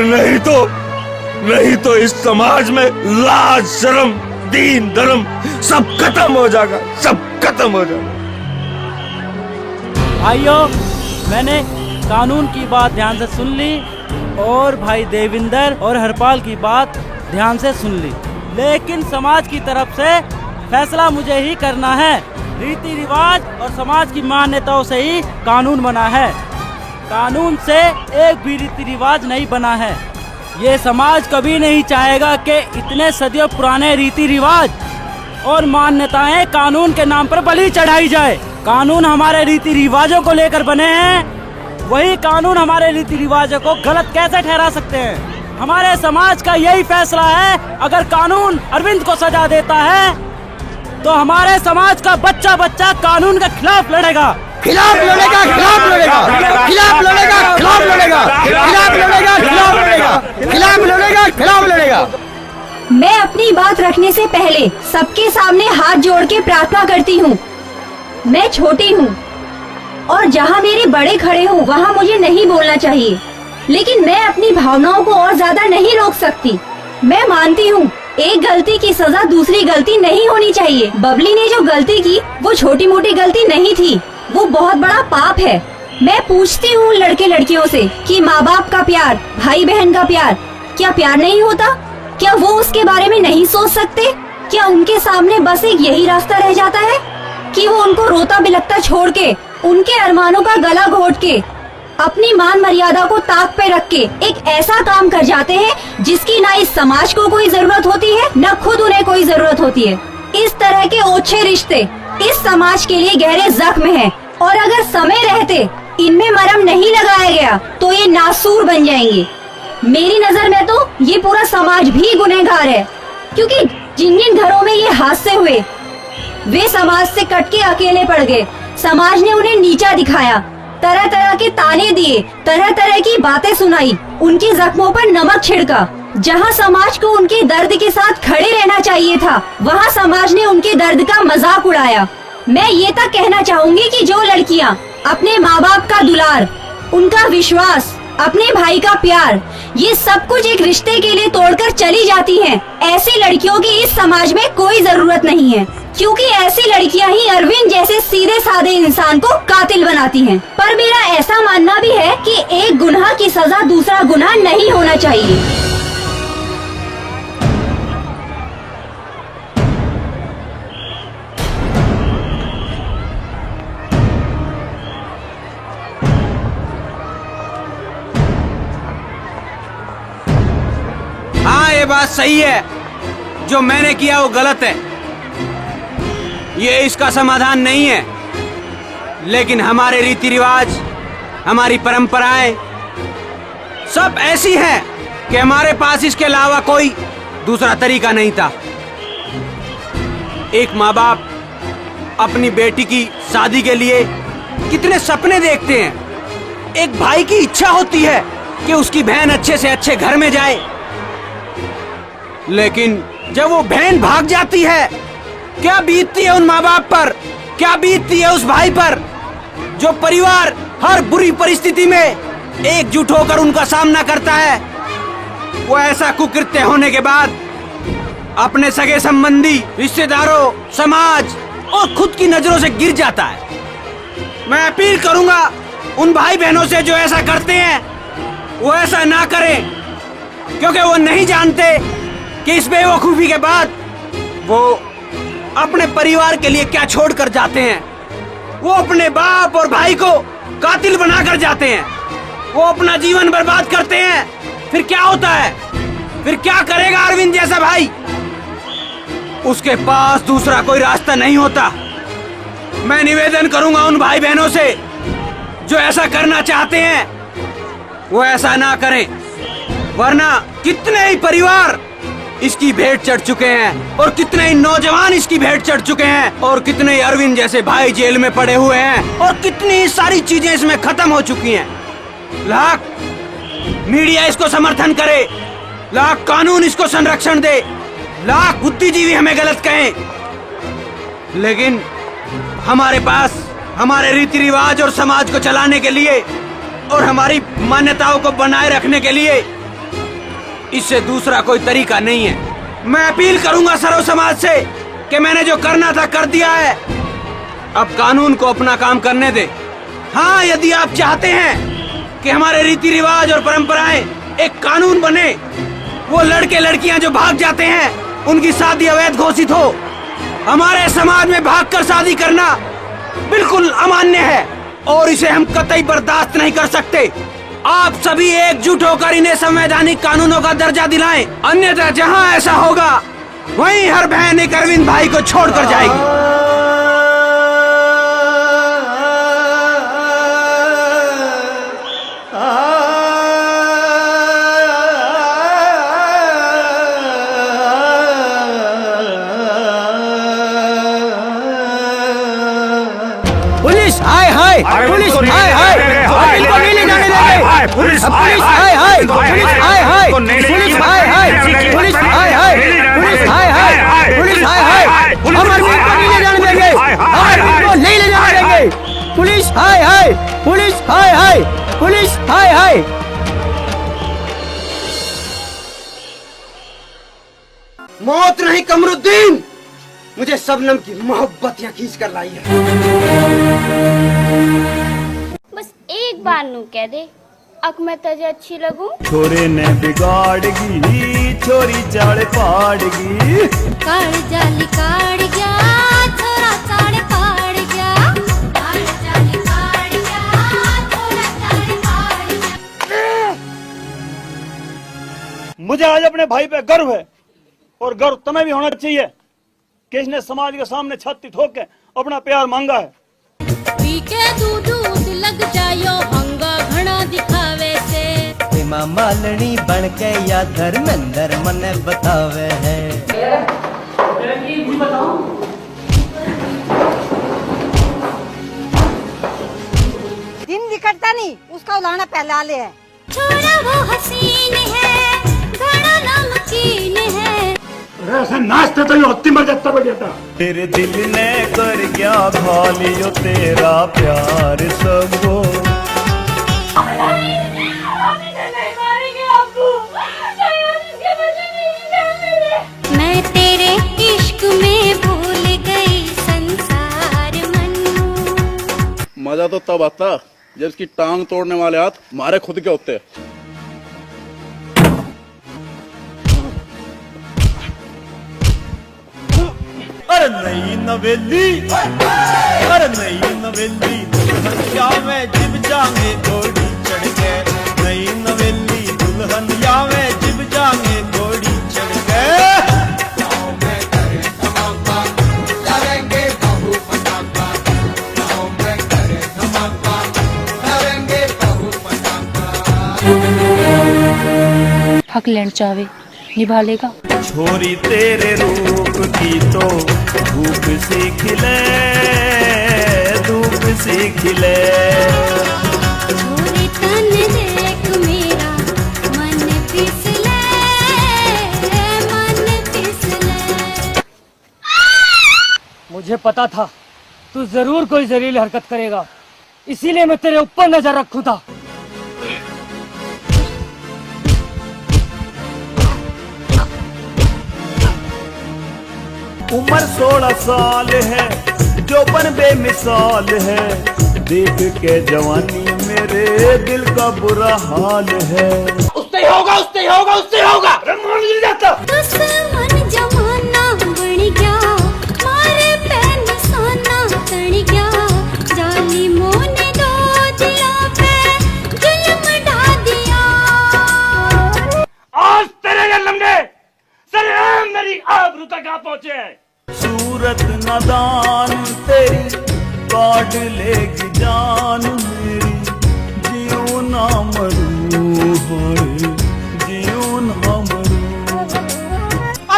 S8: नहीं तो इस समाज में लाज शर्म दीन धर्म सब खत्म हो जाएगा, सब खत्म हो जाएगा।
S15: भाइयों, मैंने कानून की बात ध्यान से सुन ली और भाई देविंदर और हरपाल की बात ध्यान से सुन ली, लेकिन समाज की तरफ से फैसला मुझे ही करना है। रीति रिवाज और समाज की मान्यताओं से ही कानून बना है, कानून से एक भी रीति रिवाज नहीं बना है। ये समाज कभी नहीं चाहेगा कि इतने सदियों पुराने रीति रिवाज और मान्यताएं कानून के नाम पर बलि चढ़ाई जाए। कानून हमारे रीति रिवाजों को लेकर बने हैं, वही कानून हमारे रीति रिवाजों को गलत कैसे ठहरा सकते हैं? हमारे समाज का यही फैसला है, अगर कानून अरविंद को सजा देता है तो हमारे समाज का बच्चा बच्चा कानून के खिलाफ लड़ेगा,
S1: खिलाफ लड़ेगा, खिलाफ लड़ेगा, खिलाफ लड़ेगा, खिलाफ लड़ेगा, खिलाफ लड़ेगा, खिलाफ लड़ेगा, खिलाफ लड़ेगा, खिलाफ लड़ेगा।
S4: मैं अपनी बात रखने से पहले सबके सामने हाथ जोड़ के प्रार्थना करती हूँ। मैं छोटी हूँ और जहाँ मेरे बड़े खड़े हों वहाँ मुझे नहीं बोलना चाहिए, लेकिन मैं अपनी भावनाओं को और ज्यादा नहीं रोक सकती। मैं मानती हूँ एक गलती की सजा दूसरी गलती नहीं होनी चाहिए। बबली ने जो गलती की वो छोटी मोटी गलती नहीं थी, वो बहुत बड़ा पाप है। मैं पूछती हूँ लड़के लड़कियों से कि माँ बाप का प्यार, भाई बहन का प्यार, क्या प्यार नहीं होता? क्या वो उसके बारे में नहीं सोच सकते? क्या उनके सामने बस एक यही रास्ता रह जाता है कि वो उनको रोता बिलखता छोड़ के, उनके अरमानों का गला घोट के, अपनी मान मर्यादा को ताक पे रख के एक ऐसा काम कर जाते हैं जिसकी ना इस समाज को कोई जरूरत होती है, न खुद उन्हें कोई जरूरत होती है। इस तरह के ओछे रिश्ते इस समाज के लिए गहरे जख्म हैं और अगर समय रहते इनमें मरहम नहीं लगाया गया तो ये नासूर बन जाएंगे। मेरी नजर में तो ये पूरा समाज भी गुनहगार है, क्योंकि जिन जिन घरों में ये हादसे हुए वे समाज से कट के अकेले पड़ गए। समाज ने उन्हें नीचा दिखाया, तरह तरह के ताने दिए, तरह तरह की बातें सुनाई, उनके जख्मों पर नमक छिड़का। जहाँ समाज को उनके दर्द के साथ खड़े रहना चाहिए था, वहाँ समाज ने उनके दर्द का मजाक उड़ाया। मैं ये तक कहना चाहूँगी कि जो लड़कियाँ अपने माँ बाप का दुलार, उनका विश्वास, अपने भाई का प्यार, ये सब कुछ एक रिश्ते के लिए तोड़कर चली जाती हैं, ऐसी लड़कियों की इस समाज में कोई जरूरत नहीं है, क्योंकि ऐसी लड़कियां ही अरविंद जैसे सीधे साधे इंसान को कातिल बनाती हैं। पर मेरा ऐसा मानना भी है कि एक गुनाह की सजा दूसरा गुनाह नहीं होना चाहिए।
S2: हाँ, ये बात सही है, जो मैंने किया वो गलत है, ये इसका समाधान नहीं है। लेकिन हमारे रीति रिवाज, हमारी परंपराएं सब ऐसी हैं कि हमारे पास इसके अलावा कोई दूसरा तरीका नहीं था। एक माँ बाप अपनी बेटी की शादी के लिए कितने सपने देखते हैं। एक भाई की इच्छा होती है कि उसकी बहन अच्छे से अच्छे घर में जाए, लेकिन जब वो बहन भाग जाती है, क्या बीतती है उन माँ बाप पर, क्या बीतती है उस भाई पर, जो परिवार हर बुरी परिस्थिति में एकजुट होकर उनका सामना करता है। वो ऐसा कुकृत्य होने के बाद अपने सगे संबंधी, रिश्तेदारों, समाज और खुद की नजरों से गिर जाता है। मैं अपील करूंगा उन भाई बहनों से जो ऐसा करते हैं वो ऐसा ना करें, क्योंकि वो नहीं जानते कि इस बेवकूफी के बाद वो अपने परिवार के लिए क्या छोड़ कर जाते हैं। वो अपने बाप और भाई को कातिल बनाकर जाते हैं, वो अपना जीवन बर्बाद करते हैं। फिर क्या होता है? फिर क्या करेगा अरविंद जैसा भाई? उसके पास दूसरा कोई रास्ता नहीं होता। मैं निवेदन करूंगा उन भाई बहनों से जो ऐसा करना चाहते हैं वो ऐसा ना करें, वरना कितने ही परिवार इसकी भेंट चढ़ चुके हैं और कितने ही नौजवान इसकी भेंट चढ़ चुके हैं और कितने ही अरविंद जैसे भाई जेल में पड़े हुए हैं और कितनी ही सारी चीजें इसमें खत्म हो चुकी हैं। लाख मीडिया इसको समर्थन करे, लाख कानून इसको संरक्षण दे, लाख बुद्धिजीवी हमें गलत कहें, लेकिन हमारे पास हमारे रीति रिवाज और समाज को चलाने के लिए और हमारी मान्यताओं को बनाए रखने के लिए इससे दूसरा कोई तरीका नहीं है। मैं अपील करूंगा सर्व समाज से कि मैंने जो करना था कर दिया है, अब कानून को अपना काम करने दे। हाँ, यदि आप चाहते हैं कि हमारे रीति रिवाज और परंपराएं एक कानून बने, वो लड़के लड़कियां जो भाग जाते हैं उनकी शादी अवैध घोषित हो। हमारे समाज में भागकर शादी करना बिल्कुल अमान्य है और इसे हम कतई बर्दाश्त नहीं कर सकते। आप सभी एकजुट होकर इन्हें संवैधानिक कानूनों का दर्जा दिलाएं, अन्यथा जहां ऐसा होगा वहीं हर बहन एक अरविंद भाई को छोड़कर जाएगी।
S1: पुलिस हाय हाय, पुलिस हाय हाय, इनको नहीं ले जाने देंगे। पुलिस हाय हाय, पुलिस हाय हाय, पुलिस हाय हाय, पुलिस हाय हाय, पुलिस हाय हाय, पुलिस हाय हाय, हम अरविंद को नहीं ले जाने देंगे, हम अरविंद को नहीं ले जाने देंगे। पुलिस हाय हाय, पुलिस हाय हाय, पुलिस हाय हाय। मौत नहीं कमरुद्दीन, मुझे शबनम की मोहब्बत यहाँ खींच कर लाई है।
S7: बस एक बार नू कह दे, अक मैं तुझे अच्छी लगूं।
S21: छोरे ने बिगाड़गी, छोरी चाड़ पाड़गी।
S7: काड़ जाली काड़ गया, छोरा चाड़ पाड़ गया। काड़ जाली काड़ गया, छोरा चाड़ पाड़ गया।
S21: मुझे आज अपने भाई पे गर्व है, और गर्व तुम्हें भी होना चाहिए कि इसने समाज के सामने छाती ठोक के अपना प्यार मांगा है।
S7: पी के दूध लग जायो हंगा घना दिखावे से।
S1: हेमा मालिनी बन के या धर्मेंद्र मने बतावे है।
S11: दिन निकलता नहीं, उसका उलाना पहला ले है।
S7: छोरा वो हसीन है, घना नमकीन है।
S21: ऐसे नाचते तो होती मर जाता बेटा। तेरे दिल ने कर क्या खा लियो तेरा प्यार सबो।
S7: मैं तेरे इश्क में भूल गई संसार मन्नू।
S21: मजा तो तब आता जब इसकी टांग तोड़ने वाले हाथ मारे खुद के होते। अरे नई नवेली, अरे नई नवेली, दुल्हनिया में जिब जाएंगे घोड़ी चढ़ के। नई नवेली दुल्हनिया में जिब जाएंगे घोड़ी चढ़ के।
S12: हक लेना चाहे निभा लेगा।
S21: छोरी तेरे रूप की तो धूप से खिले, धूप से खिले।
S7: छोरे तन देख मेरा मन फिसले, मन फिसले।
S12: मुझे पता था तू जरूर कोई जहरीली हरकत करेगा, इसीलिए मैं तेरे ऊपर नजर रखूं था।
S21: उम्र 16 साल है, जोबन बेमिसाल है। देख के जवानी मेरे दिल का बुरा हाल है। उससे ही होगा, उससे ही होगा, उससे ही होगा। मान गिर जाता।
S7: दुश्मन जमाना बन गया, मारे पे निशाना तन गया। जालिमों ने दो दिलों पे जुल्म ढा दिया।
S21: आज तेरे जन्म ने सरेआम मेरी आबरू तक आ पहुंचे हैं। सूरत नादान तेरी काट लेगी जान मेरी। जियो ना मरूं, हाय जियो ना मरूं।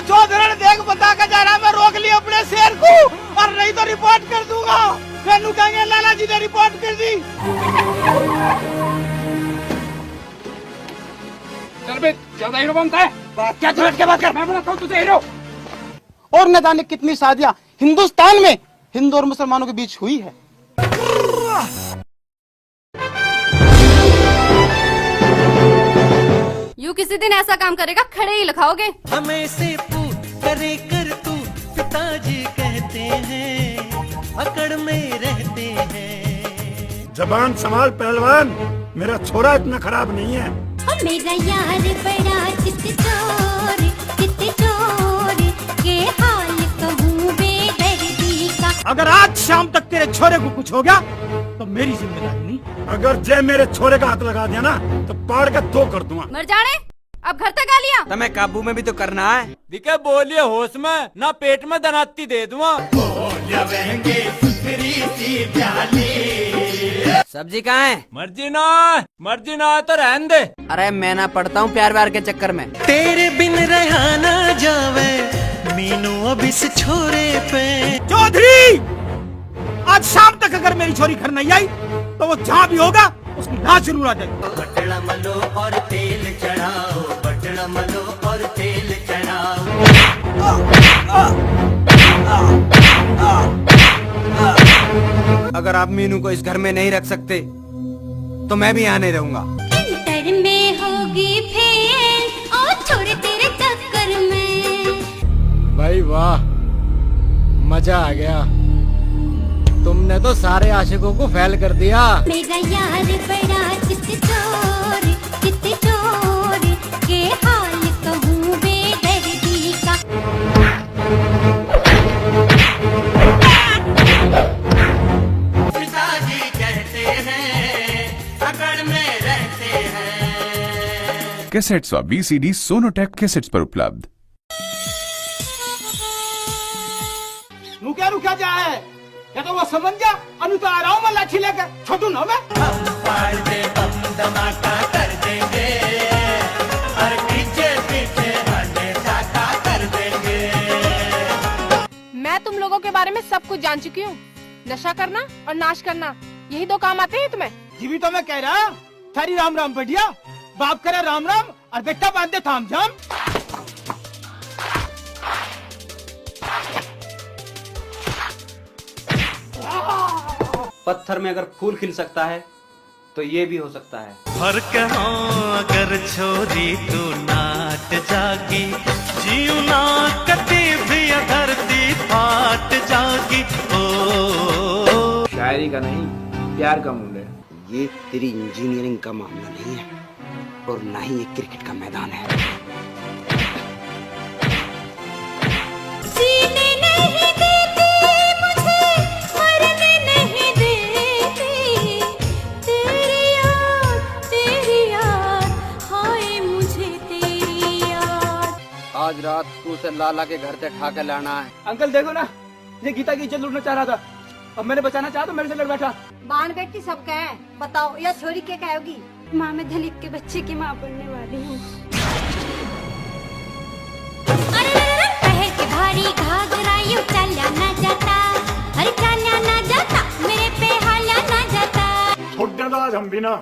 S16: जो धरण देख बता के जा रहा, मैं रोक लिया अपने शेर को, और नहीं तो रिपोर्ट कर दूंगा। फिर कहेंगे लाला जी ने रिपोर्ट कर दी।
S21: चल बे, ज्यादा हीरो बनता है। क्या झूठ के बात कर, मैं बनाता हूँ तुझे हीरो।
S16: और न जाने कितनी शादियां हिंदुस्तान में हिंदू और मुसलमानों के बीच हुई है।
S4: यूं किसी दिन ऐसा काम करेगा, खड़े ही लिखाओगे।
S1: हमें से पूछ करे कर तू, पिताजी कहते हैं, अकड़ में रहते हैं।
S21: जबान संभाल पहलवान, मेरा छोरा इतना खराब नहीं है।
S7: मेरा यार बड़ा चित चोर के हाल कहूँ बेदर्दी का।
S21: अगर आज शाम तक तेरे छोरे को कुछ हो गया तो मेरी जिम्मेदारी नहीं। अगर जय मेरे छोरे का हाथ लगा दिया ना तो पाड़ के दो कर दूंगा।
S4: मर जाने, अब घर तक आ लिया।
S2: तुम्हें काबू में भी तो करना है।
S18: दिखे बोलिए होश में, ना पेट में दनाती दे दूंगा।
S2: सब्जी कहाँ है?
S18: मर्जी ना है तो रहने दे।
S2: अरे मैं ना पढ़ता हूँ प्यार व्यार के चक्कर में।
S1: तेरे बिन रहा ना जावे मीनू अब इस छोरे पे।
S21: चौधरी, आज शाम तक अगर मेरी छोरी घर नहीं आई तो वो जहाँ भी होगा उसकी लाश जरूर आ जाएगी।
S1: बटड़ा मलो और तेल चढ़ाओ, बटड़ा मलो और तेल चढ़ाओ।
S2: अगर आप मीनू को इस घर में नहीं रख सकते तो मैं भी यहाँ नहीं रहूंगा।
S7: इंटर में होगी फेल और छोड़ तेरे चक्कर में।
S19: वाह, मजा आ गया। तुमने तो सारे आशिकों को फेल कर दिया।
S17: मेरा यार बड़ा चित चोर के हाल कहूँ बेदर्दी का।
S14: पिताजी कहते हैं अकड़ में रहते हैं।
S22: कैसेट्स व बीसीडी सोनोटेक कैसेट्स पर उपलब्ध।
S16: रुका जा है या तो वो समझ जा। अनु तो आ रहा हूँ मैं लाठी लेकर, छोटू ना मैं।
S14: पार दे बम धमाका कर देंगे और पीछे पीछे हमें साका कर देंगे।
S23: मैं तुम लोगों के बारे में सब कुछ जान चुकी हूँ। नशा करना और नाश करना यही दो काम आते हैं तुम्हें।
S16: जीवी तो मैं कह रहा थारी राम राम बढ़िया। बाप करे राम राम और बेटा बांधे थाम जाम।
S2: पत्थर में अगर फूल खिल सकता है तो ये भी हो सकता है।
S14: फर्क हो अगर छोरी तू नाट जागी, जीव ना कटी भी धरती फाट जागी। ओ
S2: शायरी का नहीं, प्यार का मूल है।
S24: ये तेरी इंजीनियरिंग का मामला नहीं है और ना ही ये क्रिकेट का मैदान है।
S2: आज रात तू उसे लाला के घर से ठा के लाना है।
S16: अंकल देखो ना, ये गीता की इज्जत लूटना चाह रहा था, अब मैंने बचाना चाहा तो मेरे से लड़ बैठा।
S4: बाण बेटी सब क्या है बताओ, या छोरी क्या कहोगी? माँ मैं दिलीप के बच्चे की माँ बनने वाली हूँ।
S17: पहल के भारी घाघरा यूं चला ना जाता, अरे चला ना जाता, मेरे पे हाला ना जाता।
S25: छोड़ आज हम भी ना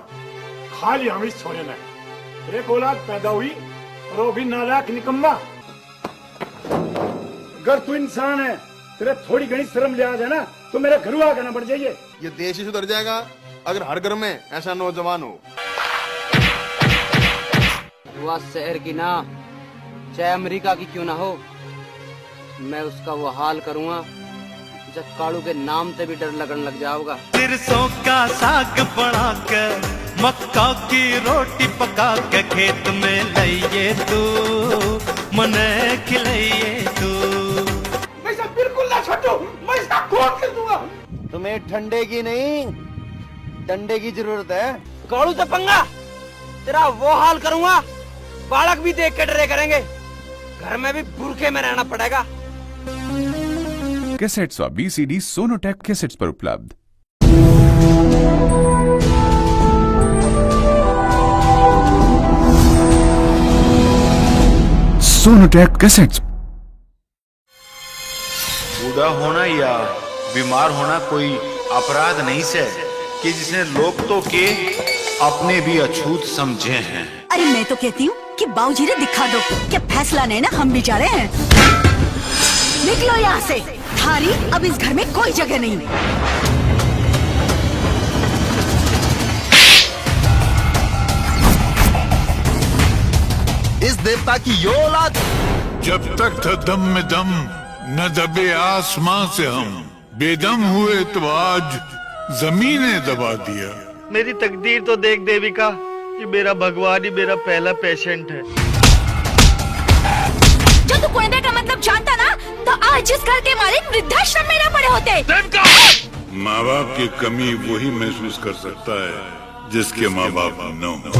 S25: खाली हम इस छोरे ने एक औलाद पैदा हुई और वो भी नालायक निकम्मा। अगर तू इंसान है, तेरे थोड़ी घनी शर्म लिहाज है ना, तो मेरे घर आकर ना बढ़ जाइए।
S26: ये देश ही सुधर जाएगा अगर हर घर में ऐसा नौजवान हो।
S2: दुआ शहर की ना, चाहे अमेरिका की क्यों ना हो, मैं उसका वो हाल करूँगा जब कालू के नाम से भी डर लगने लग जाओगा।
S14: सिरसों का साग बना कर, मक्का की रोटी पका के खेत में लाइए तू, मने खिलाइए तू।
S16: मैं इसे बिल्कुल ना छोड़ू, मैं इसका खून कर दूंगा।
S24: तुम्हें ठंडे की नहीं डंडे की जरूरत है।
S2: कालू से पंगा, तेरा वो हाल करूँगा बालक भी देख के डरे करेंगे, घर में भी बुरखे में रहना पड़ेगा।
S22: कैसेट्स व बीसीडी सोनोटेक कैसेट्स पर उपलब्ध। Sonotech cassettes.
S27: बूढ़ा होना या बीमार होना कोई अपराध नहीं से कि जिसने लोग तो के अपने भी अछूत समझे हैं।
S4: अरे मैं तो कहती हूँ कि बाबूजी ने दिखा दो कि फैसला नहीं ना हम भी जा रहे हैं। निकलो यहाँ से, थारी अब इस घर में कोई जगह नहीं।
S27: इस देवता की यो औलाद।
S28: जब तक था दम में दम न दबे आसमां से हम, बेदम हुए तो आज जमीने दबा दिया।
S27: मेरी तकदीर तो देख देविका कि मेरा भगवान ही मेरा पहला पेशेंट है।
S4: जो तू कुंडे का मतलब जानता ना, तो आज जिस घर के मालिक वृद्धाश्रम में न पड़े होते।
S28: माँ बाप की कमी वही महसूस कर सकता है जिसके माँ बाप न हो।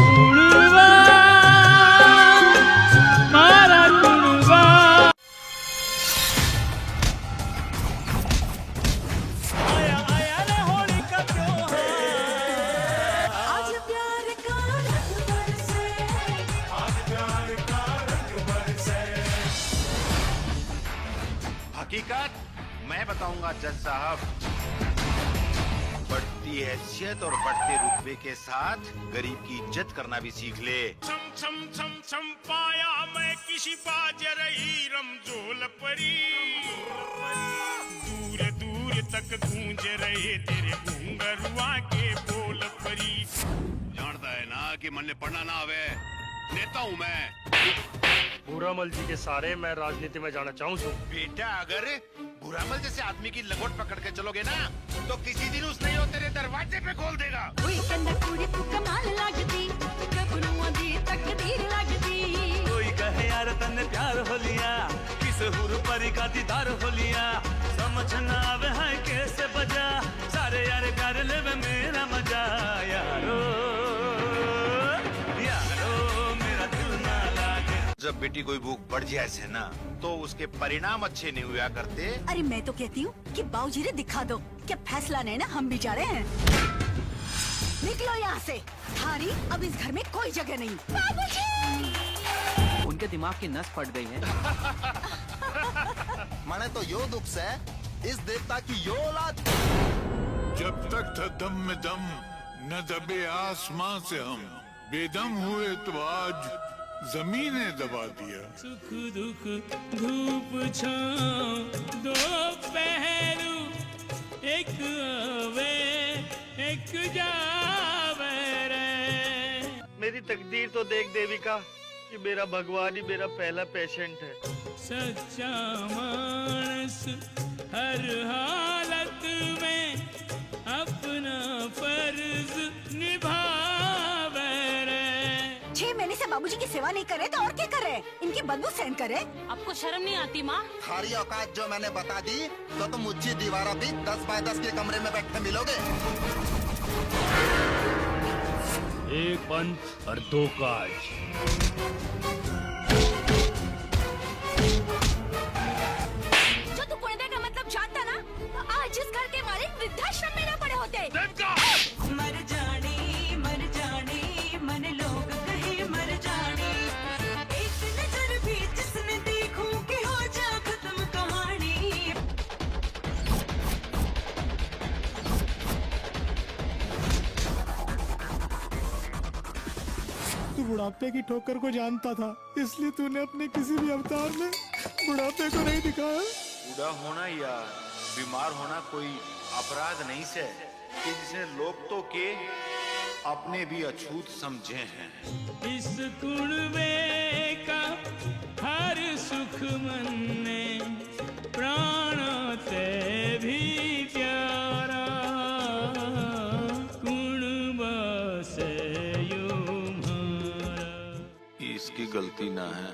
S27: हकीकत मैं बताऊंगा जज साहब। बढ़ती हैसियत और बढ़ते रुतबे के साथ गरीब की इज्जत करना भी सीख ले।
S21: छम पाया मैं किसी बाजर ही रमजोल परी, दूर दूर तक गूंज रहे तेरे घूंघरुआ के बोल परी।
S27: जानता है ना कि मन ने पढ़ना ना आवे, नेता हूँ मैं।
S3: बुरामल जी के सारे मैं राजनीति में जाना चाहूँ।
S27: बेटा अगर बुरामल जैसे आदमी की लंगोट पकड़ के चलोगे ना तो किसी दिन उसने यो तेरे दरवाजे पे खोल देगा।
S14: कोई कहे यार तन्ने प्यार हो लिया, किस हुर परी का दीदार हो लिया, समझ ना आवे है कैसे बजा, सारे यार कर ले मेरा मजा। यारो यारो मेरा दिल ना लागे।
S27: जब बेटी कोई भूख बढ़ जाए से ना तो उसके परिणाम अच्छे नहीं हुआ करते।
S5: अरे मैं तो कहती हूँ कि बाबूजी ने दिखा दो क्या फैसला नहीं ना, हम भी जा रहे हैं। निकलो यहाँ से, थारी अब इस घर में कोई जगह नहीं। बाबूजी
S2: उनके दिमाग की नस फट गई है।
S27: मने तो यो दुख से इस देवता की यो औलाद।
S28: जब तक था दम में दम न दबे आसमां से हम, बेदम हुए तो आज जमीने दबा दिया।
S14: सुख दुख धूप छाँव दो पहलू, एक आवे एक जावे रे।
S3: मेरी तकदीर तो देख देविका कि मेरा भगवान ही मेरा पहला पेशेंट है।
S14: सच्चा मानस हर हालत में अपना फर्ज निभावे रे।
S5: 6 महीने से बाबूजी की सेवा नहीं करे तो और क्या करे, इनकी बदबू सहन करे।
S6: आपको शर्म नहीं आती माँ?
S27: थारी औकात जो मैंने बता दी तो तुम ऊंची दीवारों भी 10 बाय 10 के कमरे में बैठे मिलोगे।
S3: एक पंच और 2 काज।
S5: जो तू कुएं का मतलब जानता ना, तो आज इस घर के मालिक वृद्धाश्रम में न पड़े होते।
S14: मर जाने मन लोग कहे मर जाने, एक नजर भी जिसने देखूं कि हो जा खत्म कहानी।
S21: तू बुढ़ापे की ठोकर को जानता था, इसलिए तूने अपने किसी भी अवतार में बुढ़ापे को नहीं दिखाया।
S27: बूढ़ा होना या बीमार होना कोई अपराध नहीं से कि जिसने लोग तो के अपने भी अछूत समझे हैं।
S14: इस कुणबे का हर सुख मन में प्राणों से भी प्यारा, कुणबा से
S27: इसकी गलती ना है,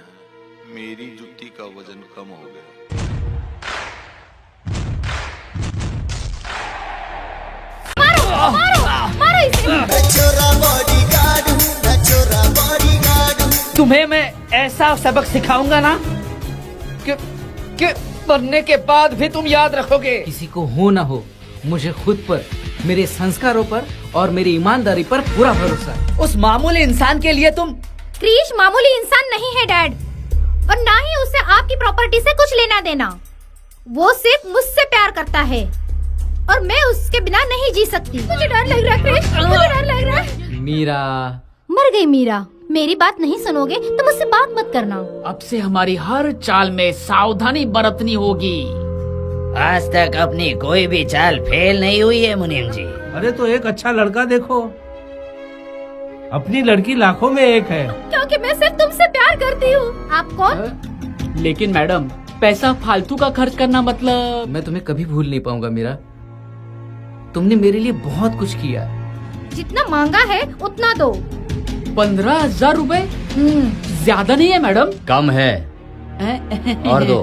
S27: मेरी जुत्ती का वजन कम हो गया।
S7: मारो इसे।
S12: तुम्हें मैं ऐसा सबक सिखाऊंगा ना कि मरने के बाद भी तुम याद रखोगे।
S2: किसी को हो ना हो, मुझे खुद पर, मेरे संस्कारों पर और मेरी ईमानदारी पर पूरा भरोसा है।
S12: उस मामूली इंसान के लिए तुम।
S7: क्रिश मामूली इंसान नहीं है डैड, और ना ही उसे आपकी प्रॉपर्टी से कुछ लेना देना। वो सिर्फ मुझसे प्यार करता है और मैं उसके बिना नहीं जी सकती। मुझे डर लग रहा है क्रिश, मुझे डर लग रहा है।
S2: मीरा
S7: मर गई मीरा। मेरी बात नहीं सुनोगे तो मुझसे बात मत करना।
S12: अब से हमारी हर चाल में सावधानी बरतनी होगी।
S1: आज तक अपनी कोई भी चाल फेल नहीं हुई है मुनीम जी।
S18: अरे तो एक अच्छा लड़का देखो, अपनी लड़की लाखों में एक है।
S7: क्योंकि मैं सिर्फ तुमसे प्यार करती हूँ। आप कौन?
S12: लेकिन मैडम, पैसा फालतू का खर्च करना मतलब।
S2: मैं तुम्हें कभी भूल नहीं पाऊंगा मीरा। तुमने मेरे लिए बहुत कुछ किया।
S7: जितना मांगा है उतना दो।
S12: 15,000 रुपए ज्यादा नहीं है मैडम?
S1: कम है, और दो।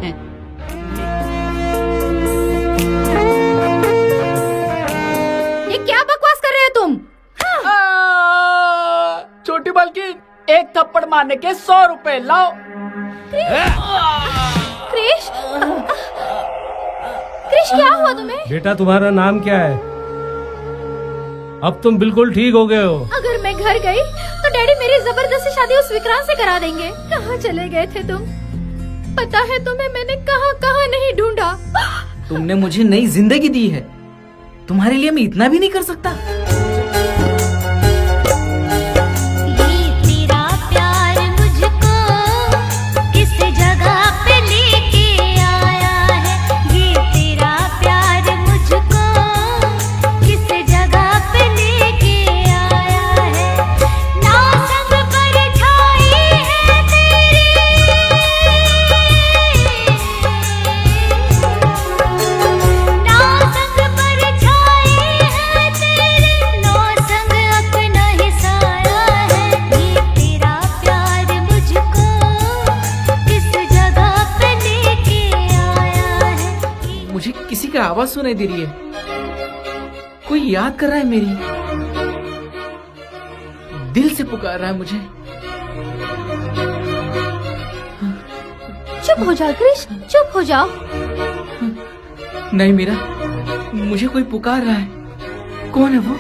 S7: ये क्या बकवास कर रहे हो तुम?
S12: छोटी मालकिन, एक थप्पड़ मारने के 100 रुपए लाओ।
S7: क्रिश, क्रिश क्या हुआ तुम्हें?
S18: बेटा तुम्हारा नाम क्या है? अब तुम बिल्कुल ठीक हो गए हो।
S7: अगर मैं घर गई तो डैडी मेरी जबरदस्ती शादी उस विक्रांत से करा देंगे। कहाँ चले गए थे तुम? पता है तुम्हें मैंने कहाँ कहाँ नहीं ढूंढा।
S2: तुमने मुझे नई जिंदगी दी है, तुम्हारे लिए मैं इतना भी नहीं कर सकता।
S12: मुझे किसी का आवाज सुनाई दे रही है। कोई याद कर रहा है मेरी, दिल से पुकार रहा है मुझे।
S7: चुप हो जाओ क्रिश, चुप हो जाओ।
S12: नहीं मीरा, मुझे कोई पुकार रहा है। कौन है वो?